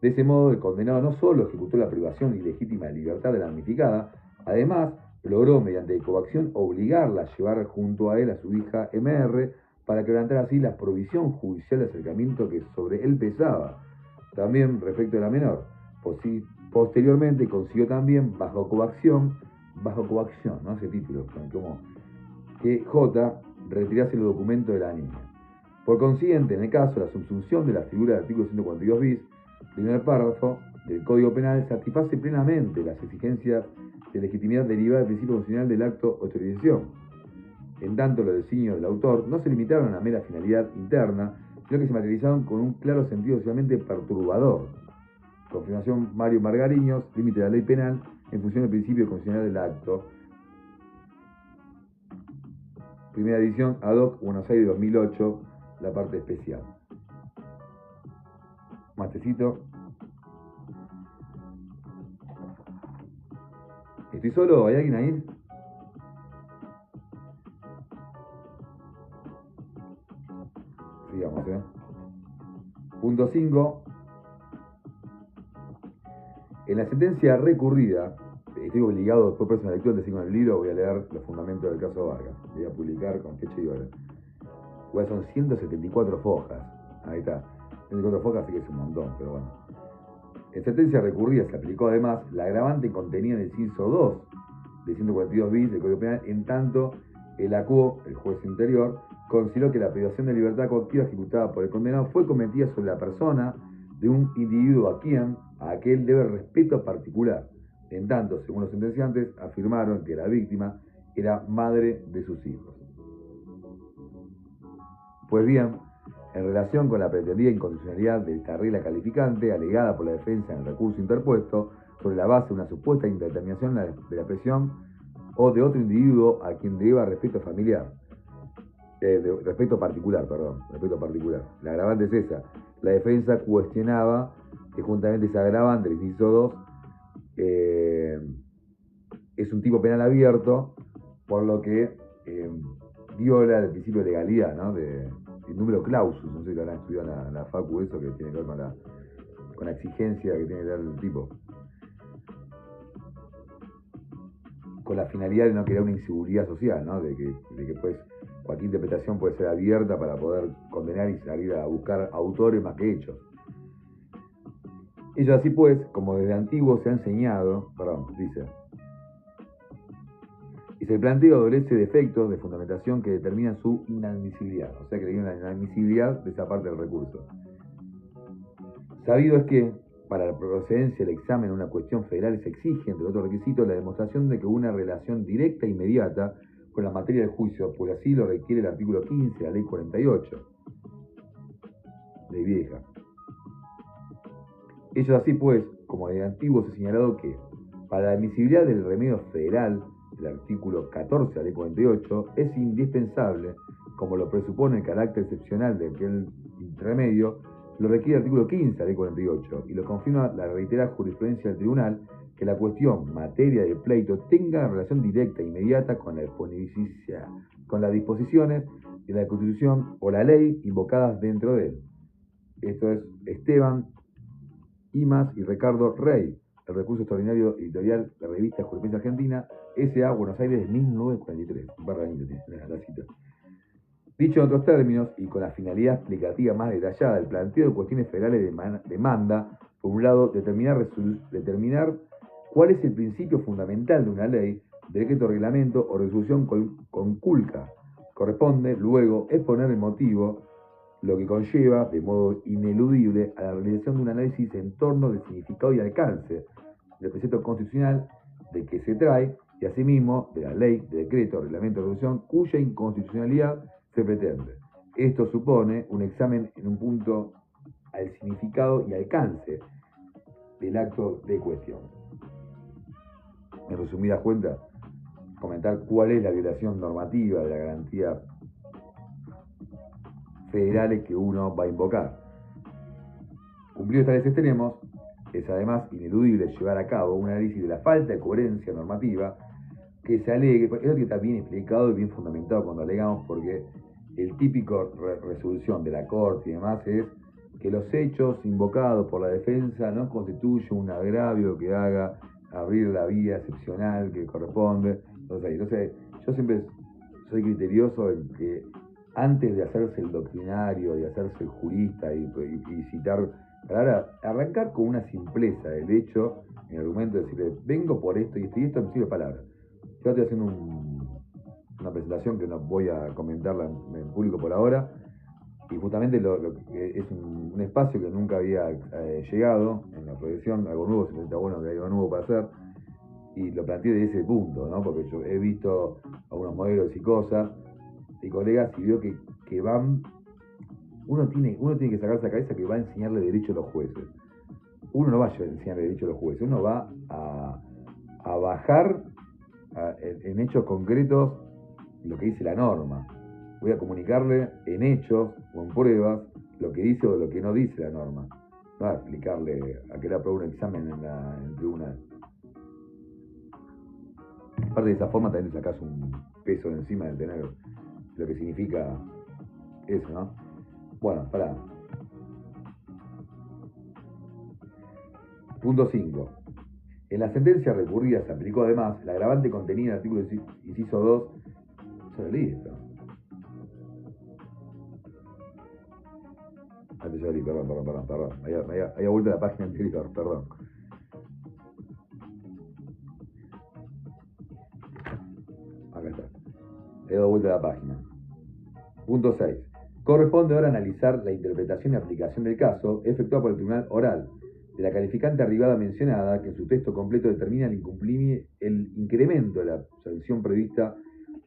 De ese modo, el condenado no solo ejecutó la privación ilegítima de libertad de la damnificada, además logró mediante coacción obligarla a llevar junto a él a su hija MR para quebrantar así la provisión judicial de acercamiento que sobre él pesaba. También respecto a la menor, posteriormente consiguió también bajo coacción, ¿no? Ese título, como que J retirase los documentos de la niña. Por consiguiente, en el caso, la subsunción de la figura del artículo 142 bis, primer párrafo del Código Penal, satisface plenamente las exigencias de legitimidad derivadas del principio constitucional del acto o autorización. En tanto, los designios del autor no se limitaron a una mera finalidad interna, sino que se materializaron con un claro sentido socialmente perturbador. Confirmación Mario Margariños, límite de la ley penal en función del principio constitucional del acto. Primera edición, ad hoc, Buenos Aires 2008, la parte especial. Matecito. ¿Estoy solo? ¿Hay alguien ahí? Sigamos, Punto 5. En la sentencia recurrida, estoy obligado después de la lectura de signo del libro, voy a leer los fundamentos del caso Vargas. Voy a publicar con fecha y hora. Igual son 174 fojas. Ahí está. 174 fojas sí que es un montón, pero bueno. En sentencia recurrida se aplicó además la agravante contenida en el inciso 2 de 142 bis del Código Penal, en tanto el ACUO, el juez interior, consideró que la privación de libertad coactiva ejecutada por el condenado fue cometida sobre la persona de un individuo a aquel debe respeto particular. En tanto, según los sentenciantes, afirmaron que la víctima era madre de sus hijos. Pues bien, en relación con la pretendida inconstitucionalidad de esta regla calificante, alegada por la defensa en el recurso interpuesto, sobre la base de una supuesta indeterminación de la presión o de otro individuo a quien deba respeto familiar, respeto particular. La agravante es esa. La defensa cuestionaba que juntamente ese agravante, el inciso 2, es un tipo penal abierto, por lo que viola el principio de legalidad, ¿no? El número clausus, no sé si lo habrán estudiado en la facu, eso que tiene que ver con la exigencia que tiene que dar el tipo. Con la finalidad de no crear una inseguridad social, ¿no? De que pues cualquier interpretación puede ser abierta para poder condenar y salir a buscar autores más que hechos. Ello así pues, como desde antiguo se ha enseñado, dice, y se plantea adolece de efectos de fundamentación que determinan su inadmisibilidad, o sea que hay una inadmisibilidad de esa parte del recurso. Sabido es que, para la procedencia del examen en una cuestión federal se exige, entre otros requisitos, la demostración de que hubo una relación directa e inmediata con la materia del juicio, pues así lo requiere el artículo 15 de la ley 48, ley vieja. Ello así pues, como de antiguo se ha señalado que, para la admisibilidad del remedio federal, el artículo 14 de la ley 48, es indispensable, como lo presupone el carácter excepcional de aquel remedio, lo requiere el artículo 15 de la ley 48, y lo confirma la reiterada jurisprudencia del tribunal, que la cuestión materia del pleito tenga relación directa e inmediata con las disposiciones de la Constitución o la ley invocadas dentro de él. Esto es Esteban Imas y Ricardo Rey, el recurso extraordinario editorial de la revista Jurisprudencia Argentina, S.A. Buenos Aires 1943. Un par de años tiene la cita. Dicho en otros términos, y con la finalidad explicativa más detallada, el planteo de cuestiones federales demanda, por un lado, determinar cuál es el principio fundamental de una ley, decreto, reglamento o resolución conculca. Corresponde, luego, exponer el motivo, lo que conlleva, de modo ineludible, a la realización de un análisis en torno del significado y alcance del precepto constitucional de que se trae, y asimismo de la ley, de decreto, reglamento o resolución, cuya inconstitucionalidad se pretende. Esto supone un examen en un punto al significado y alcance del acto de cuestión. En resumidas cuentas, comentar cuál es la violación normativa de la garantía federales que uno va a invocar. Cumplidos tales extremos, es además ineludible llevar a cabo un análisis de la falta de coherencia normativa que se alegue, eso que está bien explicado y bien fundamentado cuando alegamos, porque el típico resolución de la Corte y demás es que los hechos invocados por la defensa no constituyen un agravio que haga abrir la vía excepcional que corresponde. Entonces yo siempre soy criterioso en que antes de hacerse el doctrinario, de hacerse el jurista y citar, para arrancar con una simpleza del hecho, en el argumento de decirle, vengo por esto y esto me sirve palabra. Yo estoy haciendo una presentación que no voy a comentarla en público por ahora, y justamente es un espacio que nunca había llegado en la proyección, algo nuevo, se necesita bueno que hay algo nuevo para hacer, y lo planteé de ese punto, ¿no? Porque yo he visto algunos modelos y cosas, y colegas, y veo que van, uno tiene que sacarse la cabeza que va a enseñarle derecho a los jueces. Uno no va a enseñarle derecho a los jueces, uno va a bajar en hechos concretos lo que dice la norma. Voy a comunicarle en hechos o en pruebas lo que dice o lo que no dice la norma. No va a explicarle a que le apruebe un examen en el tribunal. Aparte de esa forma también le sacás un peso de encima de tener lo que significa eso, ¿no? Bueno, pará. Punto 5. En la sentencia recurrida se aplicó además el agravante contenida en el artículo inciso 2. Yo lo leí esto. Antes yo lo leí, perdón. Había vuelto a la página anterior, perdón. Acá está. He dado vuelta a la página. Punto 6. Corresponde ahora analizar la interpretación y aplicación del caso efectuada por el tribunal oral de la calificante arribada mencionada, que en su texto completo determina el incremento de la sanción prevista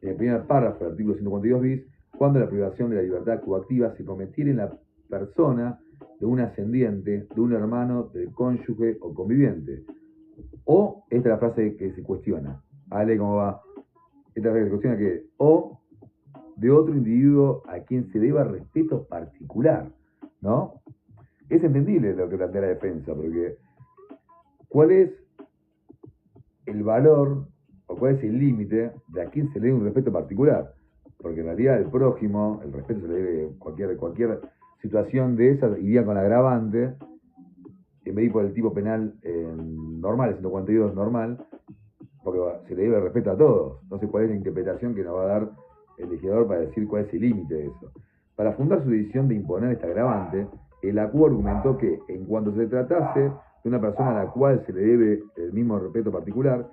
en el primer párrafo del artículo 142 bis, cuando la privación de la libertad coactiva se cometiera en la persona de un ascendiente, de un hermano, del cónyuge o conviviente. O, esta es la frase que se cuestiona. Ale, ¿cómo va? Esta frase que se cuestiona que, o de otro individuo a quien se deba respeto particular, ¿no? Es entendible lo que plantea la defensa, porque ¿cuál es el valor o cuál es el límite de a quién se le debe un respeto particular? Porque en realidad el prójimo, el respeto se le debe cualquier situación de esa, iría con agravante, en vez de ir por el tipo penal normal, el 142 normal, porque se le debe el respeto a todos. No sé cuál es la interpretación que nos va a dar el legislador para decir cuál es el límite de eso. Para fundar su decisión de imponer este agravante, el ACU argumentó que, en cuanto se tratase de una persona a la cual se le debe el mismo respeto particular,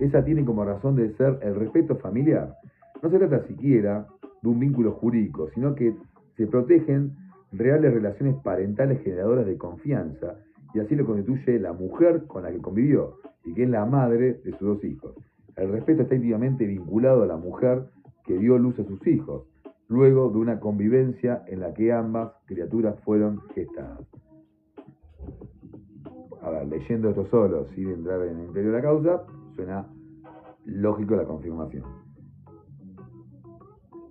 esa tiene como razón de ser el respeto familiar. No se trata siquiera de un vínculo jurídico, sino que se protegen reales relaciones parentales generadoras de confianza, y así lo constituye la mujer con la que convivió, y que es la madre de sus dos hijos. El respeto está íntimamente vinculado a la mujer que dio luz a sus hijos, luego de una convivencia en la que ambas criaturas fueron gestadas. A ver, leyendo esto solo, sin entrar en el interior de la causa, suena lógico la confirmación.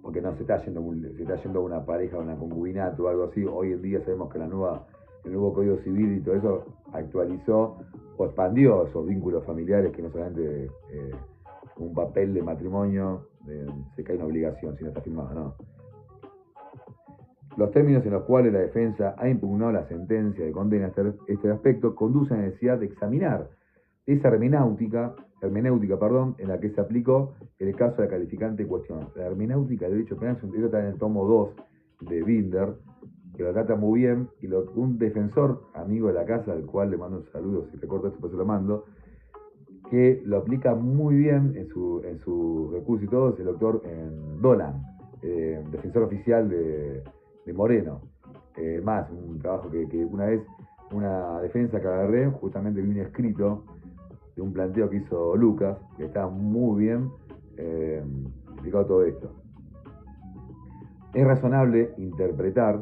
Porque no se está yendo a una pareja, a una concubinato o algo así. Hoy en día sabemos que el nuevo Código Civil y todo eso actualizó o expandió esos vínculos familiares, que no solamente un papel de matrimonio se cae una obligación si no está firmado, no. Los términos en los cuales la defensa ha impugnado la sentencia de condena este aspecto conducen a la necesidad de examinar esa hermenéutica hermenéutica, perdón, en la que se aplicó el caso de la calificante en cuestión. La hermenéutica del derecho penal, eso está en el tomo 2 de Binder, que lo trata muy bien, y un defensor, amigo de la casa, al cual le mando un saludo, si recuerdo esto, pues se lo mando, que lo aplica muy bien en su recurso y todo, es el doctor Dolan, defensor oficial de Moreno. Más, un trabajo que una vez, una defensa que agarré, justamente vi un escrito de un planteo que hizo Lucas, que está muy bien explicado todo esto. Es razonable interpretar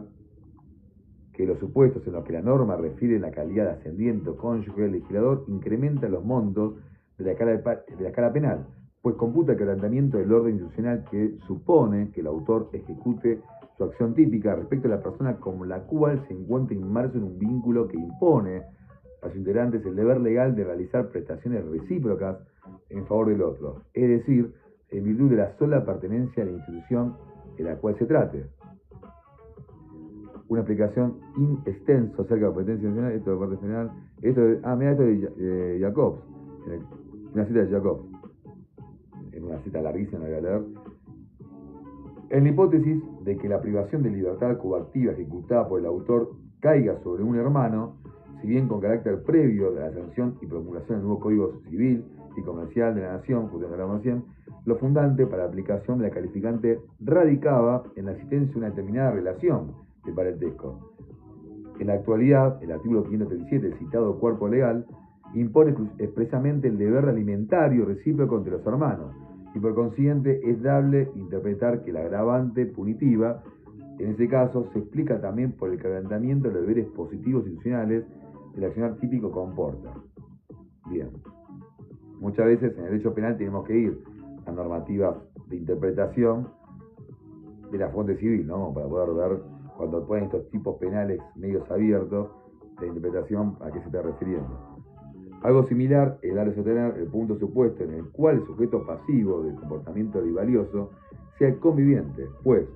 que los supuestos en los que la norma refiere la calidad de ascendiente o cónyuge del legislador incrementa los montos de la escala penal, pues computa el quebrantamiento del orden institucional que supone que el autor ejecute su acción típica respecto a la persona con la cual se encuentra inmerso en un vínculo que impone a sus integrantes el deber legal de realizar prestaciones recíprocas en favor del otro, es decir, en virtud de la sola pertenencia a la institución en la cual se trate. Una explicación in extenso acerca de la competencia nacional, esto de parte general, esto de Jacobs, una cita de Jacobs, en una cita larguísima, la voy a leer. En la hipótesis de que la privación de libertad coactiva ejecutada por el autor caiga sobre un hermano, si bien con carácter previo de la sanción y promulgación del nuevo Código Civil y Comercial de la Nación, lo fundante para la aplicación de la calificante radicaba en la existencia de una determinada relación de parentesco. En la actualidad, el artículo 537 del citado cuerpo legal impone expresamente el deber alimentario recíproco entre los hermanos, y por consiguiente es dable interpretar que la agravante punitiva, en ese caso, se explica también por el quebrantamiento de los deberes positivos institucionales que el accionar típico comporta. Bien. Muchas veces en el derecho penal tenemos que ir a normativas de interpretación de la fuente civil, ¿no? Para poder ver, cuando ponen estos tipos penales medios abiertos, la interpretación a qué se está refiriendo. Algo similar es dar a sostener el punto supuesto en el cual el sujeto pasivo del comportamiento valioso sea el conviviente, pues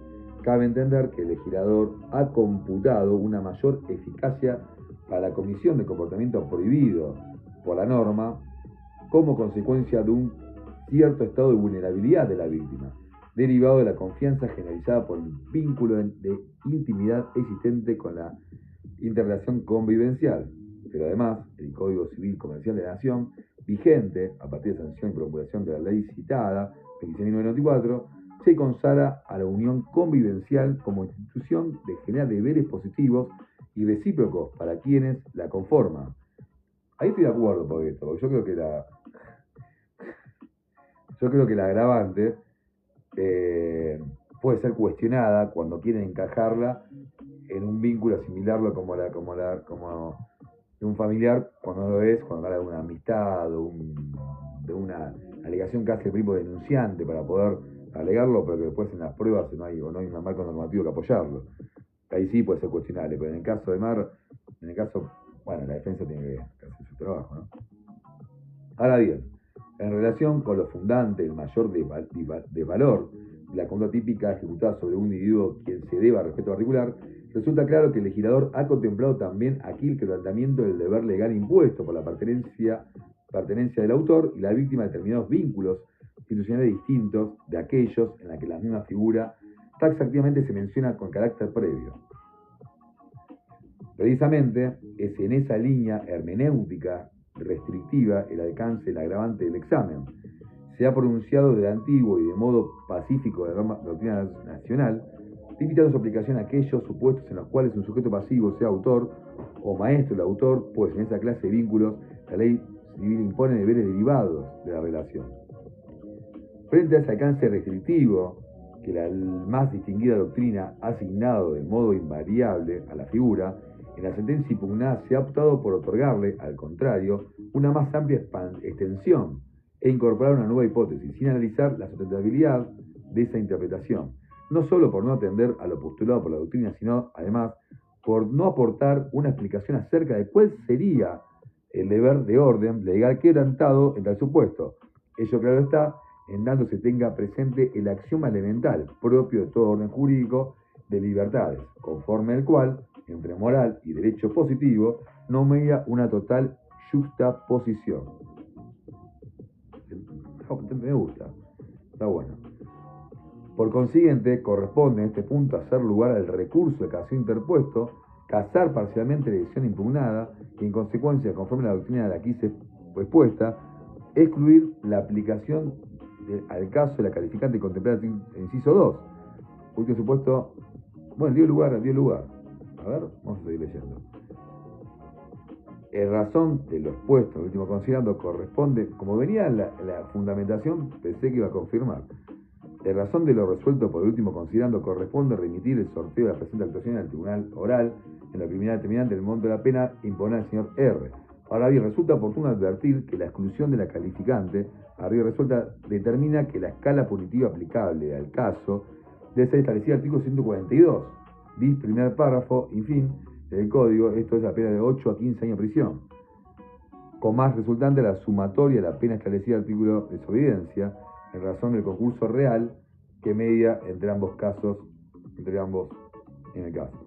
cabe entender que el legislador ha computado una mayor eficacia para la comisión de comportamiento prohibido por la norma como consecuencia de un cierto estado de vulnerabilidad de la víctima, derivado de la confianza generalizada por el vínculo de intimidad existente con la interrelación convivencial. Pero además, el Código Civil Comercial de la Nación, vigente a partir de sanción y promulgación de la ley citada, 26.994, se consagra a la unión convivencial como institución de generar deberes positivos y recíprocos para quienes la conforman. Ahí estoy de acuerdo por esto, porque yo creo que la agravante puede ser cuestionada cuando quieren encajarla en un vínculo, asimilarlo como de un familiar, cuando no lo es, cuando habla de una amistad o de una alegación que hace el primo denunciante para poder alegarlo, pero que después en las pruebas no hay un marco normativo que apoyarlo. Ahí sí puede ser cuestionable, pero en el caso de Mar, bueno, la defensa tiene que hacer su trabajo, ¿no? Ahora bien, en relación con lo fundante, el mayor de valor de la conducta típica ejecutada sobre un individuo quien se deba a respeto particular, resulta claro que el legislador ha contemplado también aquí el quebrantamiento del deber legal impuesto por la pertenencia del autor y la víctima de determinados vínculos institucionales distintos de aquellos en los que la misma figura taxativamente se menciona con carácter previo. Precisamente es en esa línea hermenéutica restrictiva el alcance del agravante del examen. Se ha pronunciado de antiguo y de modo pacífico de la doctrina nacional, limitando su aplicación a aquellos supuestos en los cuales un sujeto pasivo sea autor o maestro del autor, pues en esa clase de vínculos la ley civil impone deberes derivados de la relación. Frente a ese alcance restrictivo que la más distinguida doctrina ha asignado de modo invariable a la figura, en la sentencia impugnada se ha optado por otorgarle, al contrario, una más amplia extensión e incorporar una nueva hipótesis, sin analizar la sustentabilidad de esa interpretación, no solo por no atender a lo postulado por la doctrina, sino además por no aportar una explicación acerca de cuál sería el deber de orden legal quebrantado en tal supuesto. Ello, claro está, en tanto se tenga presente el axioma elemental propio de todo orden jurídico de libertades, conforme al cual, entre moral y derecho positivo, no media una total juxtaposición. Me gusta, está bueno. Por consiguiente, corresponde en este punto hacer lugar al recurso de casación interpuesto, casar parcialmente la decisión impugnada y, en consecuencia, conforme a la doctrina de la aquí expuesta, excluir la aplicación al caso de la calificante contemplada en inciso 2. Último supuesto, bueno, dio lugar. A ver, vamos a seguir leyendo. En razón de lo expuesto, el último considerando corresponde, como venía la fundamentación, pensé que iba a confirmar. En razón de lo resuelto por el último considerando, corresponde remitir el sorteo de la presente actuación al tribunal oral en la preliminar determinante del monto de la pena imponer al señor R. Ahora bien, resulta oportuno advertir que la exclusión de la calificante arriba resuelta determina que la escala punitiva aplicable al caso debe ser establecida en el artículo 142, bis primer párrafo, en fin, del Código, esto es la pena de 8 a 15 años de prisión, con más resultante la sumatoria de la pena establecida en el artículo de desobediencia, en razón del concurso real que media entre ambos en el caso.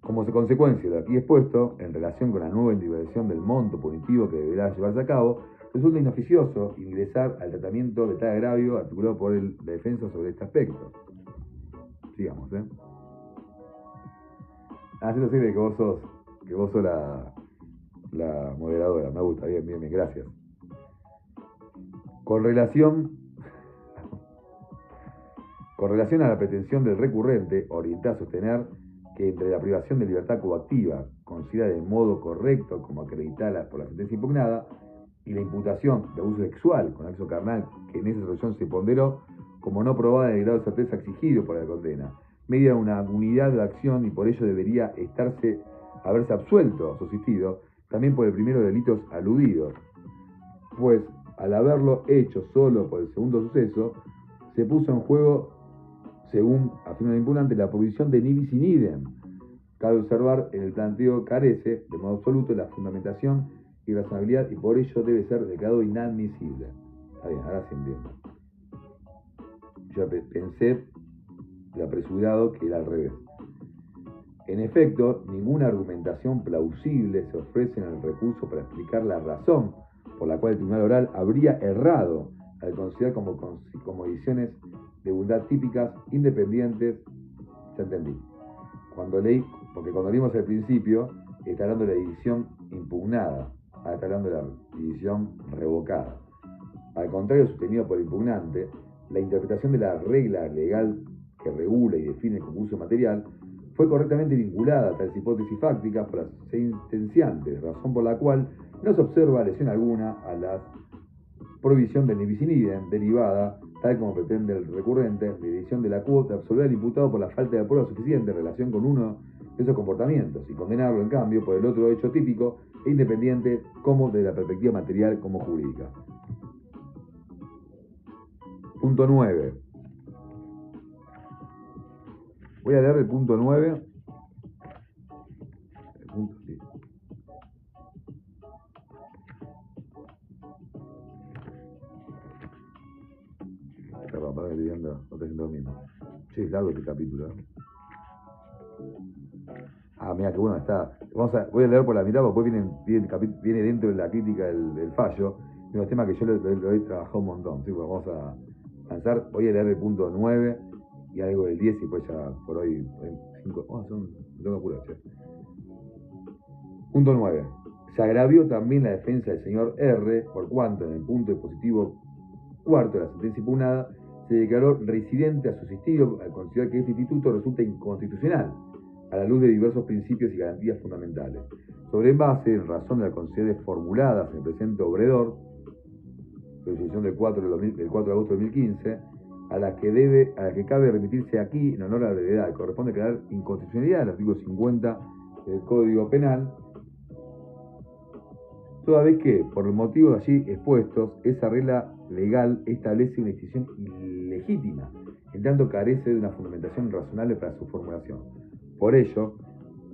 Como consecuencia de lo aquí expuesto, en relación con la nueva individualización del monto punitivo que deberá llevarse a cabo, resulta inoficioso ingresar al tratamiento de tal agravio articulado por la defensa sobre este aspecto. Sigamos, Esto sirve que vos sos la moderadora, me gusta, bien, gracias. Con relación a la pretensión del recurrente, orientada a sostener que entre la privación de libertad coactiva, considerada de modo correcto como acreditada por la sentencia impugnada, y la imputación de abuso sexual con acto carnal, que en esa resolución se ponderó como no probada en el grado de certeza exigido por la condena, media una unidad de acción y por ello debería haberse absuelto, subsistido, también por el primero de delitos aludidos, pues al haberlo hecho solo por el segundo suceso, se puso en juego, según afirma el impugnante, la prohibición de nibis in idem. Cabe observar, en el planteo carece, de modo absoluto, la fundamentación y razonabilidad y por ello debe ser declarado inadmisible. Está bien, ahora sí entiendo. Yo pensé, de apresurado, que era al revés. En efecto, ninguna argumentación plausible se ofrece en el recurso para explicar la razón por la cual el tribunal oral habría errado al considerar como ediciones de bondad típicas independientes. Ya entendí. Porque cuando leímos al principio, está hablando de la edición impugnada, ahora está hablando de la edición revocada. Al contrario, sostenido por el impugnante, la interpretación de la regla legal que regula y define el concurso material fue correctamente vinculada a tales hipótesis fácticas por las sentenciantes, razón por la cual no se observa lesión alguna a la prohibición del nibis in idem derivada, tal como pretende el recurrente, de edición de la cuota, absolver al imputado por la falta de prueba suficiente en relación con uno de esos comportamientos y condenarlo, en cambio, por el otro hecho típico e independiente como de la perspectiva material como jurídica. Punto 9. Voy a leer el punto 9. Sí. Perdón, no estoy durmiendo. Sí, es largo este capítulo. Mira, qué bueno está. Voy a leer por la mitad, porque después viene dentro de la crítica del fallo, de los temas que yo lo he trabajado un montón. ¿Sí? Vamos a avanzar. Voy a leer el punto 9 y algo del 10 y pues ya por hoy 5. Tengo apuro, che. Punto 9. Se agravió también la defensa del señor R, por cuanto en el punto dispositivo cuarto de la sentencia impugnada se declaró residente a subsistir al considerar que este instituto resulta inconstitucional a la luz de diversos principios y garantías fundamentales. Sobre base, en razón de las consideraciones formuladas en el presente obredor, resolución del 4 de agosto de 2015, a la que cabe remitirse aquí en honor a la brevedad, corresponde declarar inconstitucionalidad del artículo 50 del Código Penal, toda vez que, por los motivos allí expuestos, esa regla legal establece una distinción ilegítima, en tanto carece de una fundamentación razonable para su formulación. Por ello,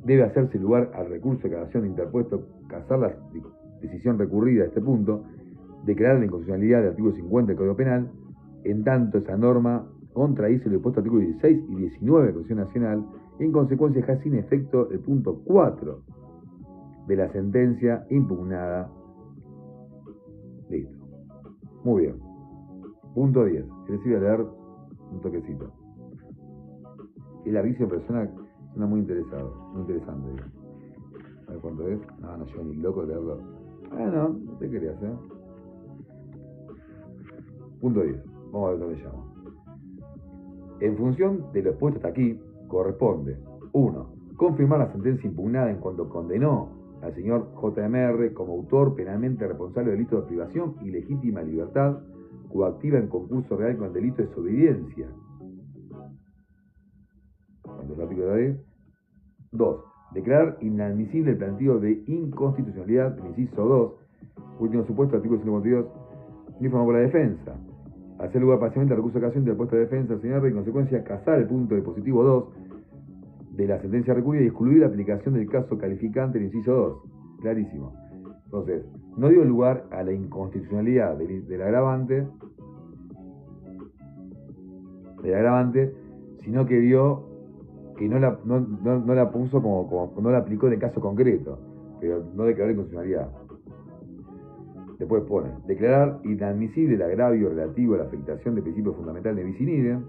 debe hacerse lugar al recurso de casación interpuesto, casar la decisión recurrida a este punto, declarar la inconstitucionalidad del artículo 50 del Código Penal, en tanto esa norma contradice lo dispuesto artículos 16 y 19 de la Constitución Nacional, y en consecuencia deja sin efecto el punto 4 de la sentencia impugnada. Listo. Muy bien. Punto 10. Les voy a leer un toquecito. Es larguísimo, pero suena muy interesante. Digamos. A ver cuánto es. No llego ni loco de leerlo. No te querías, Punto 10. Vamos a ver dónde llamo. En función de lo expuesto hasta aquí, corresponde 1. Confirmar la sentencia impugnada en cuanto condenó al señor JMR como autor penalmente responsable del delito de privación y legítima libertad coactiva en concurso real con el delito de desobediencia. ¿Cuánto es el artículo de la ley? 2. Declarar inadmisible el planteo de inconstitucionalidad del inciso 2, último supuesto, artículo 152, informado por la defensa. Hacer lugar parcialmente al recurso de ocasión del puesto de defensa del señor y en consecuencia casar el punto dispositivo 2 de la sentencia recurrida y excluir la aplicación del caso calificante del inciso 2. Clarísimo. Entonces, no dio lugar a la inconstitucionalidad del agravante, sino que dio que no la puso como no la aplicó en el caso concreto, pero no declaró inconstitucionalidad. Después pone, declarar inadmisible el agravio relativo a la afectación del principio fundamental de bis in idem.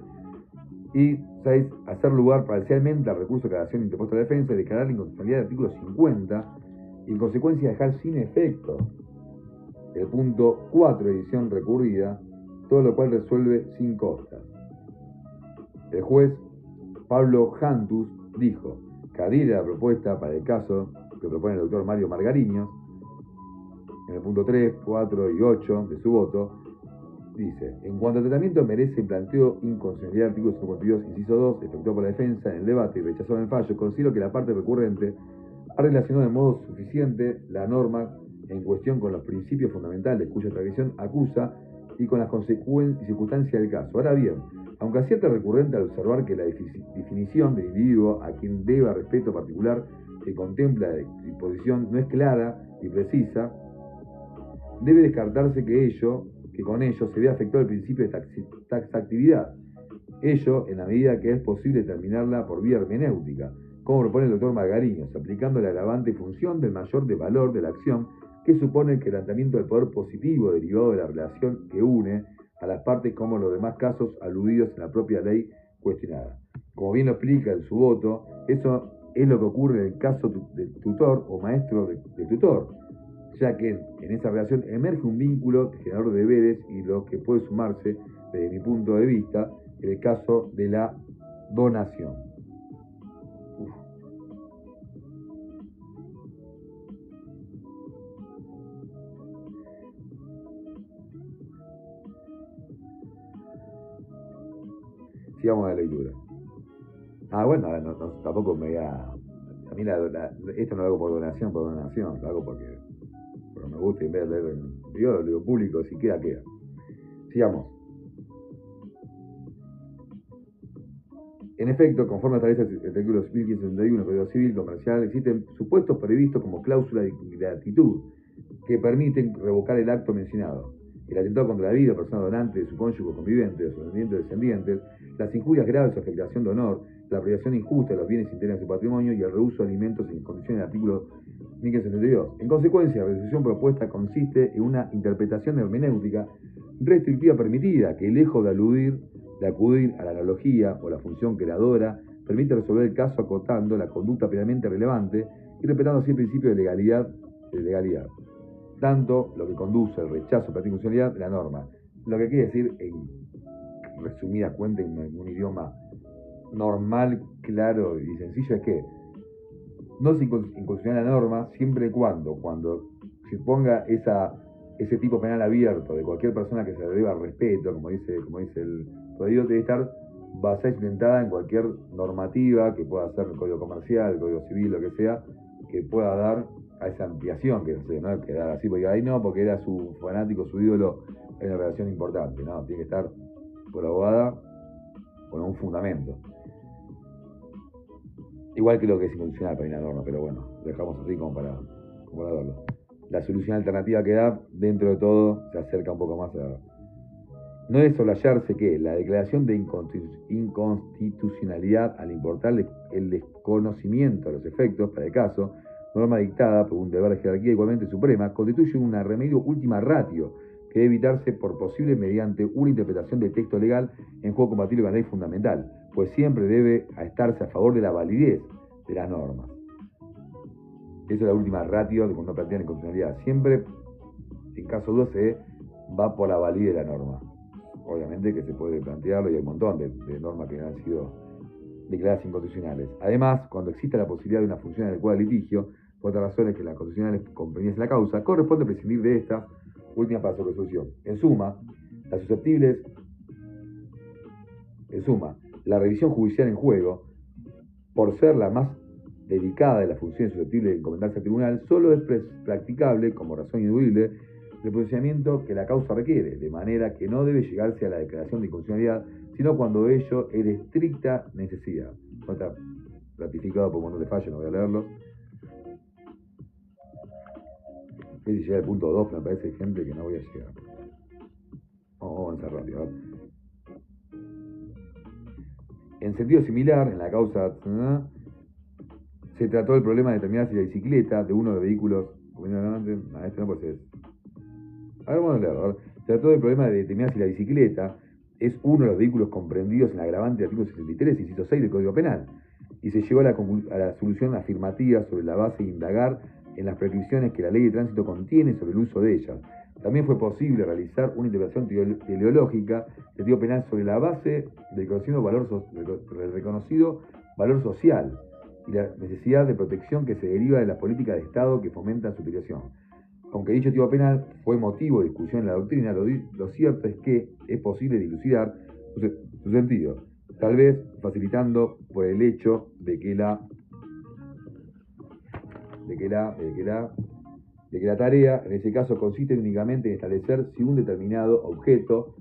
Y 6. Hacer lugar parcialmente al recurso de cassación interpuesto a la defensa y declarar la inconstitucionalidad del artículo 50 y en consecuencia dejar sin efecto el punto 4 de edición recurrida, todo lo cual resuelve sin costas. El juez Pablo Jantus dijo que adhiere a la propuesta para el caso que propone el doctor Mario Margariños. En el punto 3, 4 y 8 de su voto, dice, en cuanto al tratamiento merece el planteo inconstitucionalidad del artículo 52, inciso 2, efectuado por la defensa en el debate y rechazado en el fallo, considero que la parte recurrente ha relacionado de modo suficiente la norma en cuestión con los principios fundamentales cuya tradición acusa y con las circunstancias del caso. Ahora bien, aunque acierta recurrente al observar que la definición del individuo a quien deba respeto particular que contempla la disposición no es clara y precisa, debe descartarse que con ello se ve afectado el principio de taxatividad. Ello en la medida que es posible determinarla por vía hermenéutica, como propone el doctor Margariños, aplicando la agravante función del mayor de valor de la acción que supone el quebrantamiento del poder positivo derivado de la relación que une a las partes como en los demás casos aludidos en la propia ley cuestionada. Como bien lo explica en su voto, eso es lo que ocurre en el caso del tutor o maestro del tutor, ya que en esa relación emerge un vínculo generador de deberes y lo que puede sumarse, desde mi punto de vista, en el caso de la donación. Sigamos la lectura. Bueno, tampoco me voy a... A mí esto no lo hago por donación, lo hago porque me gusta y en vez de leer en privado, lo digo público, si queda. Sigamos. En efecto, conforme establece el artículo 1561 del Código Civil Comercial, existen supuestos previstos como cláusula de gratitud que permiten revocar el acto mencionado. El atentado contra la vida de persona donante, de su cónyuge convivente, de sus descendientes, las injurias graves o afectación de honor, la privación injusta de los bienes internos de su patrimonio y el reuso de alimentos en condiciones del artículo 1572. En consecuencia, la resolución propuesta consiste en una interpretación hermenéutica restrictiva permitida que, lejos de acudir a la analogía o la función creadora, permite resolver el caso acotando la conducta penalmente relevante y respetando así el principio de legalidad. Tanto lo que conduce al rechazo de la constitucionalidad de la norma. Lo que quiere decir, en resumida cuenta, en un idioma normal, claro y sencillo, es que no es inconstitucional la norma siempre y cuando se ponga ese tipo penal abierto de cualquier persona que se le deba respeto, como dice el código, debe estar basada y sustentada en cualquier normativa que pueda ser el código comercial, el código civil, lo que sea, que pueda dar a esa ampliación que no quedar así porque ahí no, porque era su fanático, su ídolo, es una relación importante, no, tiene que estar corroborada con un fundamento. Igual que lo que es inconstitucional para ir a la norma, pero bueno, lo dejamos así como para verlo. La solución alternativa que da, dentro de todo, se acerca un poco más a... No es soslayarse que la declaración de inconstitucionalidad, al importar el desconocimiento de los efectos para el caso, norma dictada por un deber de jerarquía igualmente suprema, constituye un remedio última ratio que debe evitarse por posible mediante una interpretación del texto legal en juego compatible con la ley fundamental, pues siempre debe estarse a favor de la validez de las normas. Esa es la última ratio de cuando plantean inconstitucionalidad. Siempre, en caso de duda, se va por la validez de la norma. Obviamente que se puede plantearlo y hay un montón de normas que han sido declaradas inconstitucionales. Además, cuando exista la posibilidad de una función adecuada de litigio, por otras razones que las constitucionales comprendiesen la causa, corresponde prescindir de estas últimas para su resolución. En suma, la revisión judicial en juego, por ser la más delicada de las funciones susceptibles de encomendarse al tribunal, solo es practicable, como razón ineludible, el procedimiento que la causa requiere, de manera que no debe llegarse a la declaración de inconstitucionalidad, sino cuando ello es de estricta necesidad. No está ratificado por un montón de fallos, no voy a leerlos. No sé si llega al punto 2, pero me parece gente que no voy a llegar. Vamos a avanzar rápido. ¿Ver? En sentido similar, en la causa se trató el problema de determinar si la bicicleta de uno de los vehículos. Este no puede ser. A ver, vamos a leer. Se trató del problema de determinar si la bicicleta es uno de los vehículos comprendidos en el agravante del artículo 63, inciso 6 del Código Penal, y se llegó a la solución afirmativa sobre la base de indagar en las prescripciones que la ley de tránsito contiene sobre el uso de ellas. También fue posible realizar una interpretación teleológica del Código Penal sobre la base del reconocido valor social y la necesidad de protección que se deriva de las políticas de Estado que fomentan su utilización. Aunque dicho tipo penal fue motivo de discusión en la doctrina, lo cierto es que es posible dilucidar su sentido, tal vez facilitando por el hecho de que la tarea en ese caso consiste únicamente en establecer si un determinado objeto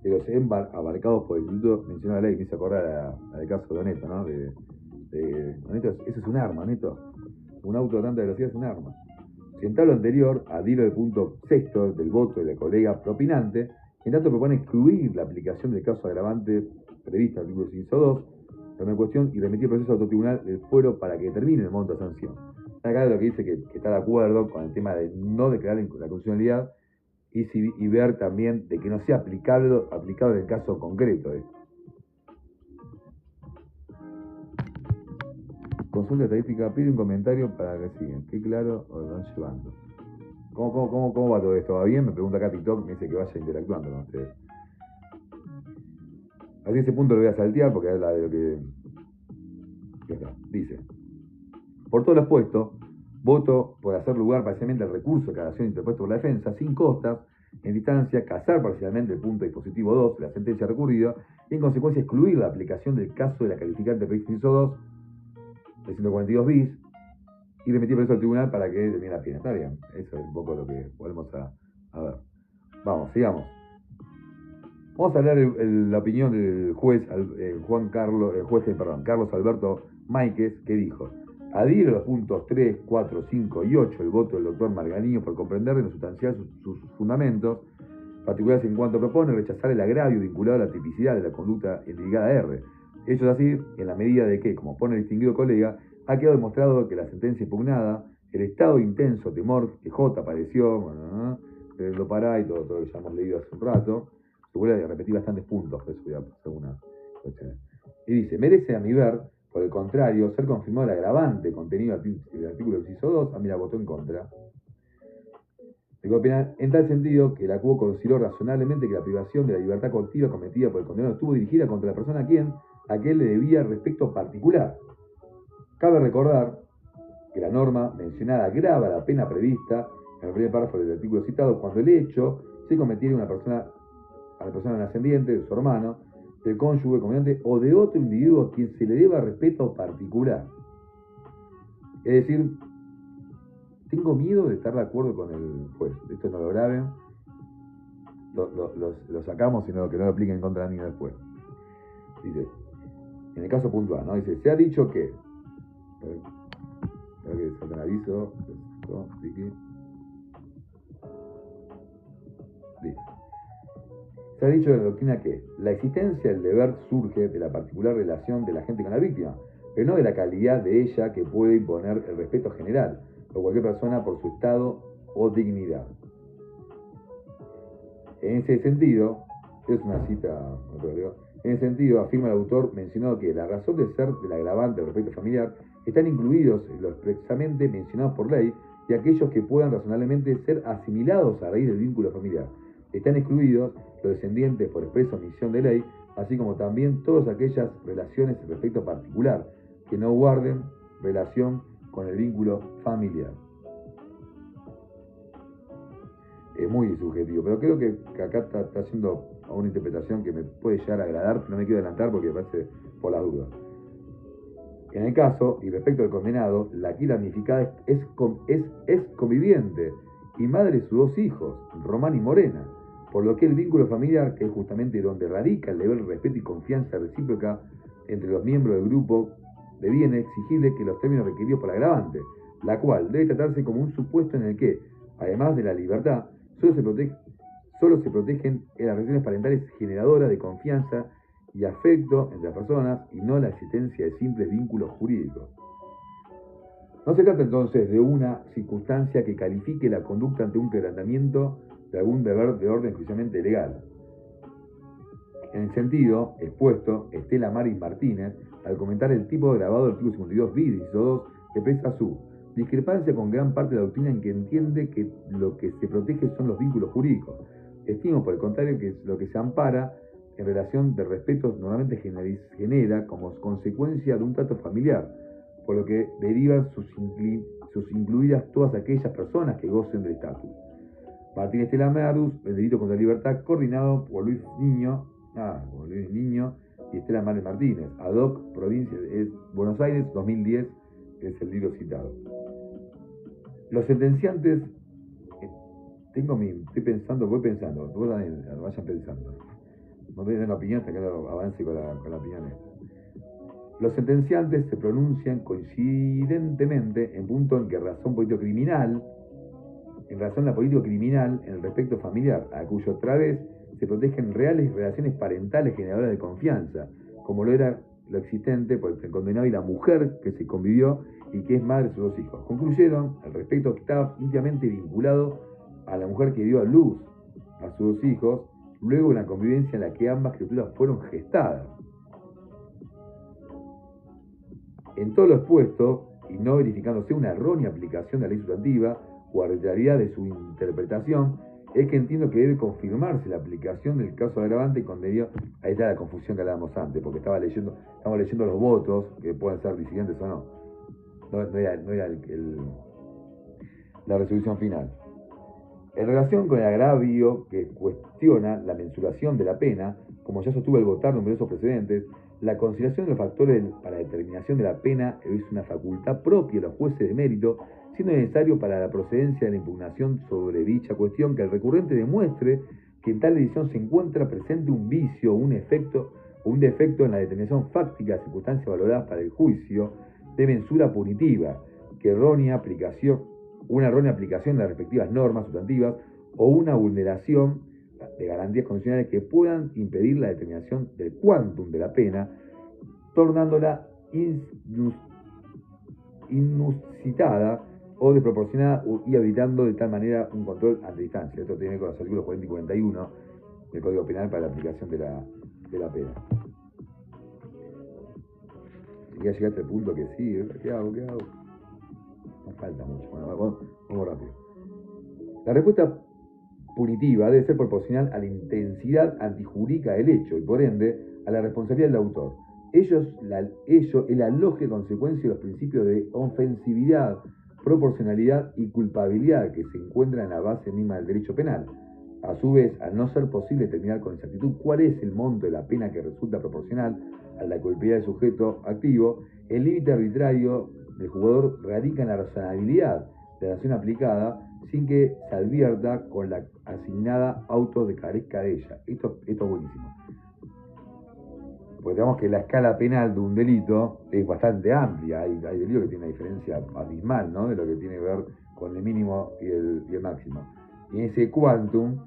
de los abarcados por el instituto mencionado la ley, me hizo acordar al caso de Oneto, ¿no? Oneto, eso es un arma, Oneto. Un auto de tanta velocidad es un arma. Si en tal lo anterior, adhiero al punto sexto del voto de la colega propinante, en tanto propone excluir la aplicación del caso agravante previsto en el artículo 102, la cuestión y remitir el proceso a otro tribunal del fuero para que determine el monto de sanción. Acá lo que dice que está de acuerdo con el tema de no declarar la constitucionalidad y ver también de que no sea aplicado en el caso concreto. Consulta estadística, pide un comentario para que sigan. Qué claro lo van llevando. ¿Cómo va todo esto? ¿Va bien? Me pregunta acá TikTok, me dice que vaya interactuando con ustedes. Así ese punto lo voy a saltear porque habla de lo que... Ya está. Dice: por todo lo expuesto, voto por hacer lugar parcialmente al recurso de declaración interpuesto por la defensa, sin costas, en distancia, casar parcialmente el punto dispositivo 2 de la sentencia recurrida y en consecuencia excluir la aplicación del caso de la calificante previsto 2 de 142 bis y remitir eso al tribunal para que termine la pena. Está bien, eso es un poco lo que volvemos a ver. Vamos, sigamos. Vamos a leer la opinión del juez Carlos Alberto Máiquez, que dijo: adhiero a los puntos 3, 4, 5 y 8 el voto del doctor Marganiño por comprender en lo sustancial sus fundamentos, particulares en cuanto propone rechazar el agravio vinculado a la tipicidad de la conducta indicada R. Ello es así en la medida de que, como pone el distinguido colega, ha quedado demostrado que la sentencia impugnada, el estado de intenso temor que J padeció, lo pará y todo lo que ya hemos leído hace un rato, se vuelve a repetir bastantes puntos, por eso voy a hacer una cuestión. Y dice: merece a mi ver, por el contrario, ser confirmado el agravante contenido del artículo inciso 2, mira, votó en contra. En tal sentido que la CUO consideró razonablemente que la privación de la libertad coactiva cometida por el condenado estuvo dirigida contra la persona a quien le debía respecto particular. Cabe recordar que la norma mencionada agrava la pena prevista en el primer párrafo del artículo citado cuando el hecho se cometiera a la persona ascendiente, de su hermano, del cónyuge, comediante o de otro individuo a quien se le deba respeto particular. Es decir, tengo miedo de estar de acuerdo con el juez. Esto no lo graben, lo sacamos, sino que no lo apliquen en contra de mí después. Dice, en el caso puntual, ¿no? Dice: se ha dicho que... Espero que salga un aviso. Listo. Se ha dicho en la doctrina que la existencia del deber surge de la particular relación de la gente con la víctima, pero no de la calidad de ella que puede imponer el respeto general, o cualquier persona por su estado o dignidad. En ese sentido, es una cita, en ese sentido, afirma el autor mencionado que la razón de ser del agravante del respeto familiar están incluidos en lo expresamente mencionados por ley y aquellos que puedan razonablemente ser asimilados a raíz del vínculo familiar. Están excluidos los descendientes por expresa omisión de ley, así como también todas aquellas relaciones en respecto particular que no guarden relación con el vínculo familiar. Es muy subjetivo, pero creo que acá está haciendo una interpretación que me puede llegar a agradar, pero no me quiero adelantar porque me parece por las dudas. En el caso, y respecto al condenado, la aquí damnificada es conviviente y madre de sus dos hijos, Román y Morena, por lo que el vínculo familiar, que es justamente donde radica el deber de respeto y confianza recíproca entre los miembros del grupo, deviene exigible que los términos requeridos por la agravante, la cual debe tratarse como un supuesto en el que, además de la libertad, solo se protegen en las relaciones parentales generadoras de confianza y afecto entre las personas y no la existencia de simples vínculos jurídicos. No se trata entonces de una circunstancia que califique la conducta ante un quebrantamiento de algún deber de orden exclusivamente legal. En el sentido expuesto, Estela Maris Martínez, al comentar el tipo de grabado del artículo 52 bis, inciso 2, expresa su discrepancia con gran parte de la doctrina en que entiende que lo que se protege son los vínculos jurídicos. Estimo, por el contrario, que lo que se ampara en relación de respeto normalmente genera como consecuencia de un trato familiar, por lo que derivan sus incluidas todas aquellas personas que gocen del estatus. Martín Estela Maris, el delito contra la libertad, coordinado por Luis Niño y Estela Maris Martínez, ad hoc, provincia de Buenos Aires, 2010, es el libro citado. Los sentenciantes, voy pensando, vos también vayan pensando. No me den la opinión hasta que avance con la opinión esta. Los sentenciantes se pronuncian coincidentemente en punto en que razón político-criminal, en razón la político-criminal en el respecto familiar, a cuyo otra vez se protegen reales relaciones parentales generadoras de confianza, como lo era lo existente por el condenado y la mujer que se convivió y que es madre de sus dos hijos. Concluyeron al respecto que estaba íntimamente vinculado a la mujer que dio a luz a sus dos hijos, luego de una convivencia en la que ambas criaturas fueron gestadas. En todo lo expuesto, y no verificándose una errónea aplicación de la ley sustantiva o arbitrariedad de su interpretación, es que entiendo que debe confirmarse la aplicación del caso agravante y contenido. Ahí está la confusión que hablábamos antes, porque estamos leyendo los votos, que pueden ser disidentes o no. No era la resolución final. En relación con el agravio que cuestiona la mensuración de la pena, como ya sostuvo el votar numerosos precedentes, la consideración de los factores para la determinación de la pena es una facultad propia de los jueces de mérito, siendo necesario para la procedencia de la impugnación sobre dicha cuestión que el recurrente demuestre que en tal decisión se encuentra presente un vicio o un defecto en la determinación fáctica de circunstancias valoradas para el juicio de mensura punitiva, que una errónea aplicación de las respectivas normas sustantivas o una vulneración de garantías condicionales que puedan impedir la determinación del quantum de la pena, tornándola inusitada o desproporcionada y habilitando de tal manera un control ante distancia. Esto tiene que ver con los artículos 40 y 41 del Código Penal para la aplicación de la pena. Ya llegaste al punto que sí, ¿qué hago? No falta mucho. Bueno, vamos rápido. La respuesta punitiva debe ser proporcional a la intensidad antijurídica del hecho y por ende a la responsabilidad del autor. Ello es la lógica consecuencia de los principios de ofensividad, proporcionalidad y culpabilidad que se encuentran en la base misma del derecho penal. A su vez, al no ser posible determinar con exactitud cuál es el monto de la pena que resulta proporcional a la culpabilidad del sujeto activo, el límite arbitrario del jugador radica en la razonabilidad de la acción aplicada sin que se advierta con la asignada auto de carezca de ella. Esto es buenísimo. Porque digamos que la escala penal de un delito es bastante amplia. Hay delitos que tienen una diferencia abismal, ¿no?, de lo que tiene que ver con el mínimo y el máximo. Y en ese quantum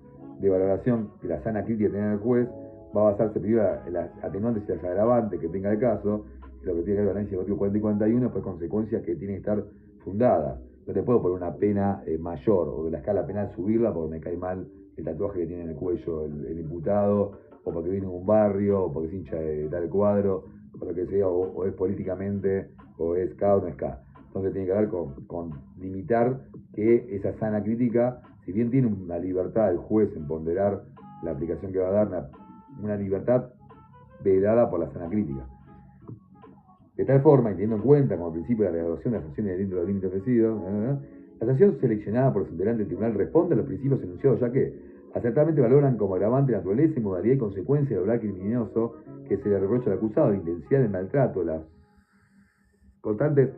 de valoración que la sana crítica tiene el juez va a basarse primero en las atenuantes y las agravantes que tenga el caso, lo que tiene que ver con el análisis de artículo 40 y 41, pues consecuencias que tienen que estar fundadas. No te puedo poner una pena mayor o de la escala penal subirla porque me cae mal el tatuaje que tiene en el cuello el imputado, o porque viene de un barrio, o porque es hincha de tal cuadro, o lo que sea, o es políticamente, o es K o no es K. Entonces tiene que ver con limitar que esa sana crítica, si bien tiene una libertad el juez en ponderar la aplicación que va a dar, una libertad vedada por la sana crítica. De tal forma, y teniendo en cuenta como principio de la reanudación de las sanciones dentro de los límites ofrecidos, la sanción seleccionada por los integrantes del tribunal responde a los principios enunciados, ya que acertadamente valoran como agravante la naturaleza y modalidad y consecuencia del obrar criminoso que se le reprocha al acusado, la intensidad del maltrato, las constantes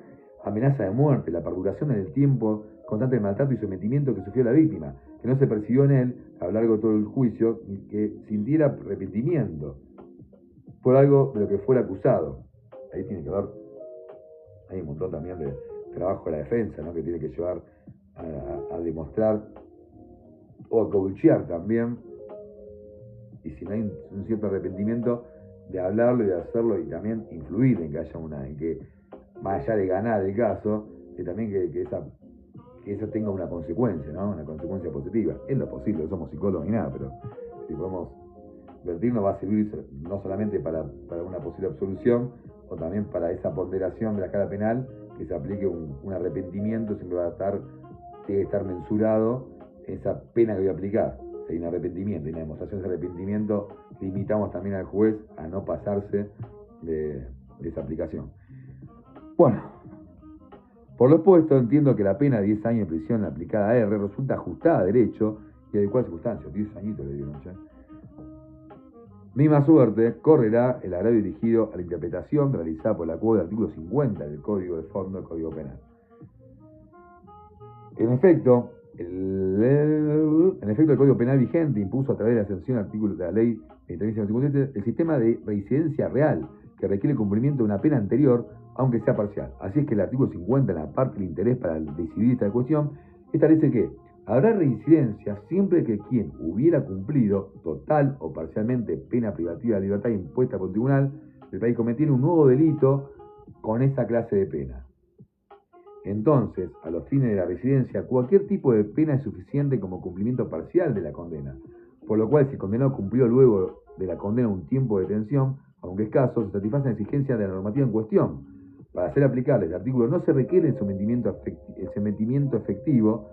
amenazas de muerte, la perduración en el tiempo constante del maltrato y sometimiento que sufrió la víctima, que no se percibió en él a lo largo de todo el juicio, ni que sintiera arrepentimiento por algo de lo que fue el acusado. Ahí tiene que ver, hay un montón también de trabajo de la defensa, ¿no? Que tiene que llevar a demostrar o a coachear también, y si no hay un cierto arrepentimiento, de hablarlo y de hacerlo y también influir en que haya en que más allá de ganar el caso, que también que eso tenga una consecuencia, ¿no? Una consecuencia positiva. Es lo posible, no somos psicólogos ni nada, pero si podemos vertirnos va a servir no solamente para una posible absolución, o también para esa ponderación de la escala penal, que se aplique un arrepentimiento, siempre tiene que estar mensurado esa pena que voy a aplicar. Si hay un arrepentimiento y una demostración de arrepentimiento, limitamos también al juez a no pasarse de esa aplicación. Bueno, por lo expuesto, entiendo que la pena de 10 años de prisión aplicada a R resulta ajustada a derecho y adecuada circunstancias. 10 añitos le dieron ya. Misma suerte correrá el agravio dirigido a la interpretación realizada por la CUO del artículo 50 del Código de Fondo del Código Penal. En efecto, el Código Penal vigente impuso a través de la sanción artículo de la Ley de Intervención 57 el sistema de reincidencia real, que requiere el cumplimiento de una pena anterior, aunque sea parcial. Así es que el artículo 50, en la parte del interés para decidir esta cuestión, establece que habrá reincidencia siempre que quien hubiera cumplido total o parcialmente pena privativa de libertad impuesta por el tribunal del país cometiera un nuevo delito con esa clase de pena. Entonces, a los fines de la residencia, cualquier tipo de pena es suficiente como cumplimiento parcial de la condena, por lo cual si el condenado cumplió luego de la condena un tiempo de detención, aunque escaso, se satisface la exigencia de la normativa en cuestión. Para ser aplicable el artículo no se requiere el sometimiento efectivo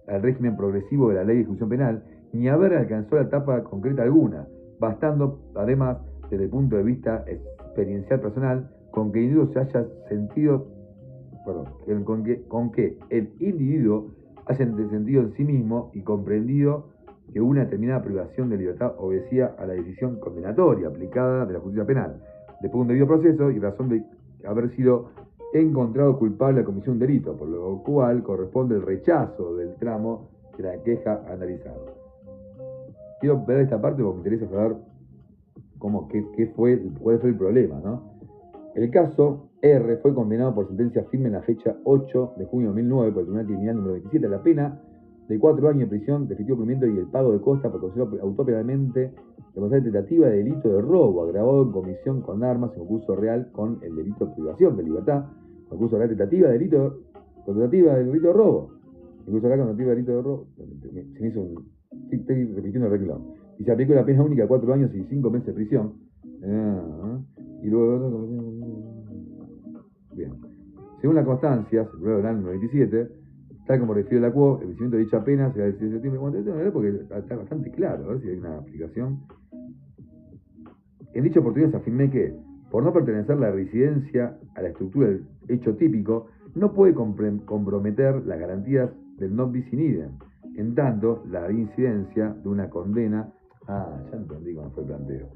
al régimen progresivo de la Ley de Ejecución Penal, ni haber alcanzado la etapa concreta alguna, bastando, además, desde el punto de vista experiencial personal, con que el individuo se haya sentido, con que el individuo haya sentido en sí mismo y comprendido que una determinada privación de libertad obedecía a la decisión condenatoria aplicada de la justicia penal, después de un debido proceso y razón de haber sido encontrado culpable de la comisión de un delito, por lo cual corresponde el rechazo del tramo de la queja analizada. Quiero ver esta parte porque me interesa saber cuál fue el problema, ¿no? El caso R fue condenado por sentencia firme en la fecha 8 de junio de 2009 por el Tribunal Criminal número 27 a la pena de 4 años de prisión de efectivo cumplimiento y el pago de costas por considerar autópenamente demostrar tentativa de delito de robo agravado en comisión con armas en concurso real con el delito de privación de libertad, concurso real tentativa de delito de robo, concurso real con tentativa de delito de robo, se me hizo estoy repitiendo el reclamo, y se aplicó la pena única 4 años y 5 meses de prisión, y luego, bien, según las constancias, el Tribunal Penal 97, tal como refiere la CUO, el vencimiento de dicha pena será el 6 de septiembre, porque está bastante claro, a ver si hay una aplicación. En dicha oportunidad se afirmé que, por no pertenecer la residencia a la estructura del hecho típico, no puede comprometer las garantías del non bis in idem. En tanto, la incidencia de una condena, ya entendí cómo fue el planteo.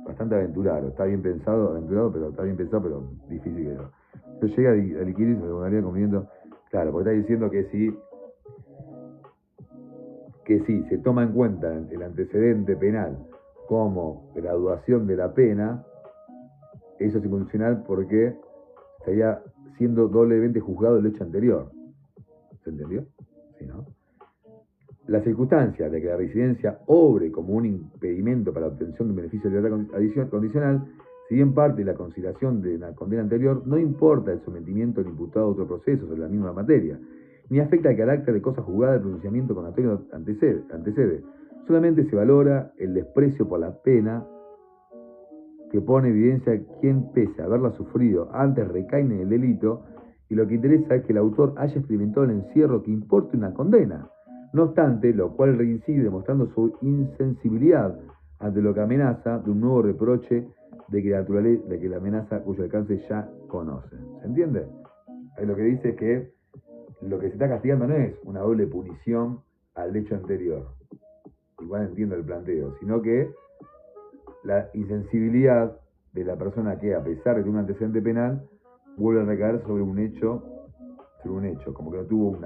Bastante aventurado, está bien pensado, pero está bien pensado, pero difícil que no. Entonces llega a liquidar y se recomendaría cumplimiento. Claro, porque está diciendo que si se toma en cuenta el antecedente penal como graduación de la pena, eso es incondicional porque estaría siendo doblemente juzgado el hecho anterior. ¿Se entendió? Sí, ¿no? La circunstancia de que la residencia obre como un impedimento para la obtención de un beneficio de libertad condicional, si bien parte de la consideración de la condena anterior, no importa el sometimiento del imputado a otro proceso sobre la misma materia, ni afecta el carácter de cosa juzgada del pronunciamiento condenatorio antecede. Solamente se valora el desprecio por la pena que pone en evidencia quien, pese a haberla sufrido, antes recae en el delito, y lo que interesa es que el autor haya experimentado el encierro que importe una condena. No obstante, lo cual reincide demostrando su insensibilidad ante lo que amenaza de un nuevo reproche de que la amenaza cuyo alcance ya conoce. ¿Se entiende? Ahí lo que dice es que lo que se está castigando no es una doble punición al hecho anterior. Igual entiendo el planteo, sino que la insensibilidad de la persona que, a pesar de tener un antecedente penal, vuelve a recaer sobre un hecho, como que no tuvo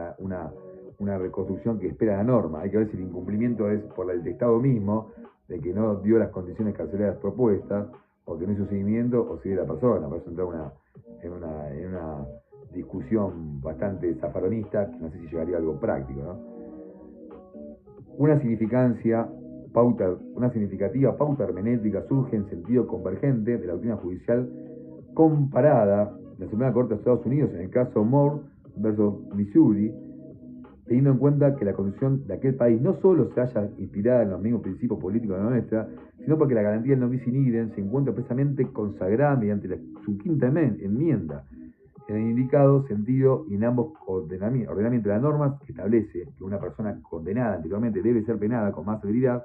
una reconstrucción que espera la norma. Hay que ver si el incumplimiento es por el Estado mismo, de que no dio las condiciones carcelarias propuestas, o que no hizo seguimiento, o si de la persona. Por eso entra en una discusión bastante zafaronista, que no sé si llegaría a algo práctico, ¿no? Una significativa pauta hermenéutica surge en sentido convergente de la doctrina judicial comparada de la Suprema Corte de Estados Unidos en el caso Moore versus Missouri, teniendo en cuenta que la Constitución de aquel país no solo se halla inspirada en los mismos principios políticos de la nuestra, sino porque la garantía del no bis in idem se encuentra precisamente consagrada mediante su quinta enmienda, en el indicado sentido y en ambos ordenamientos de las normas, que establece que una persona condenada anteriormente debe ser penada con más severidad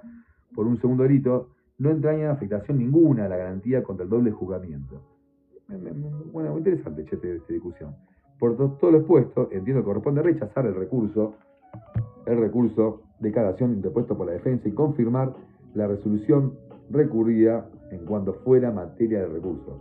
por un segundo delito, no entraña afectación ninguna a la garantía contra el doble juzgamiento. Bueno, muy interesante esta discusión. Por todo lo expuesto, entiendo que corresponde rechazar el recurso de calación interpuesto por la defensa y confirmar la resolución recurrida en cuanto fuera materia de recurso.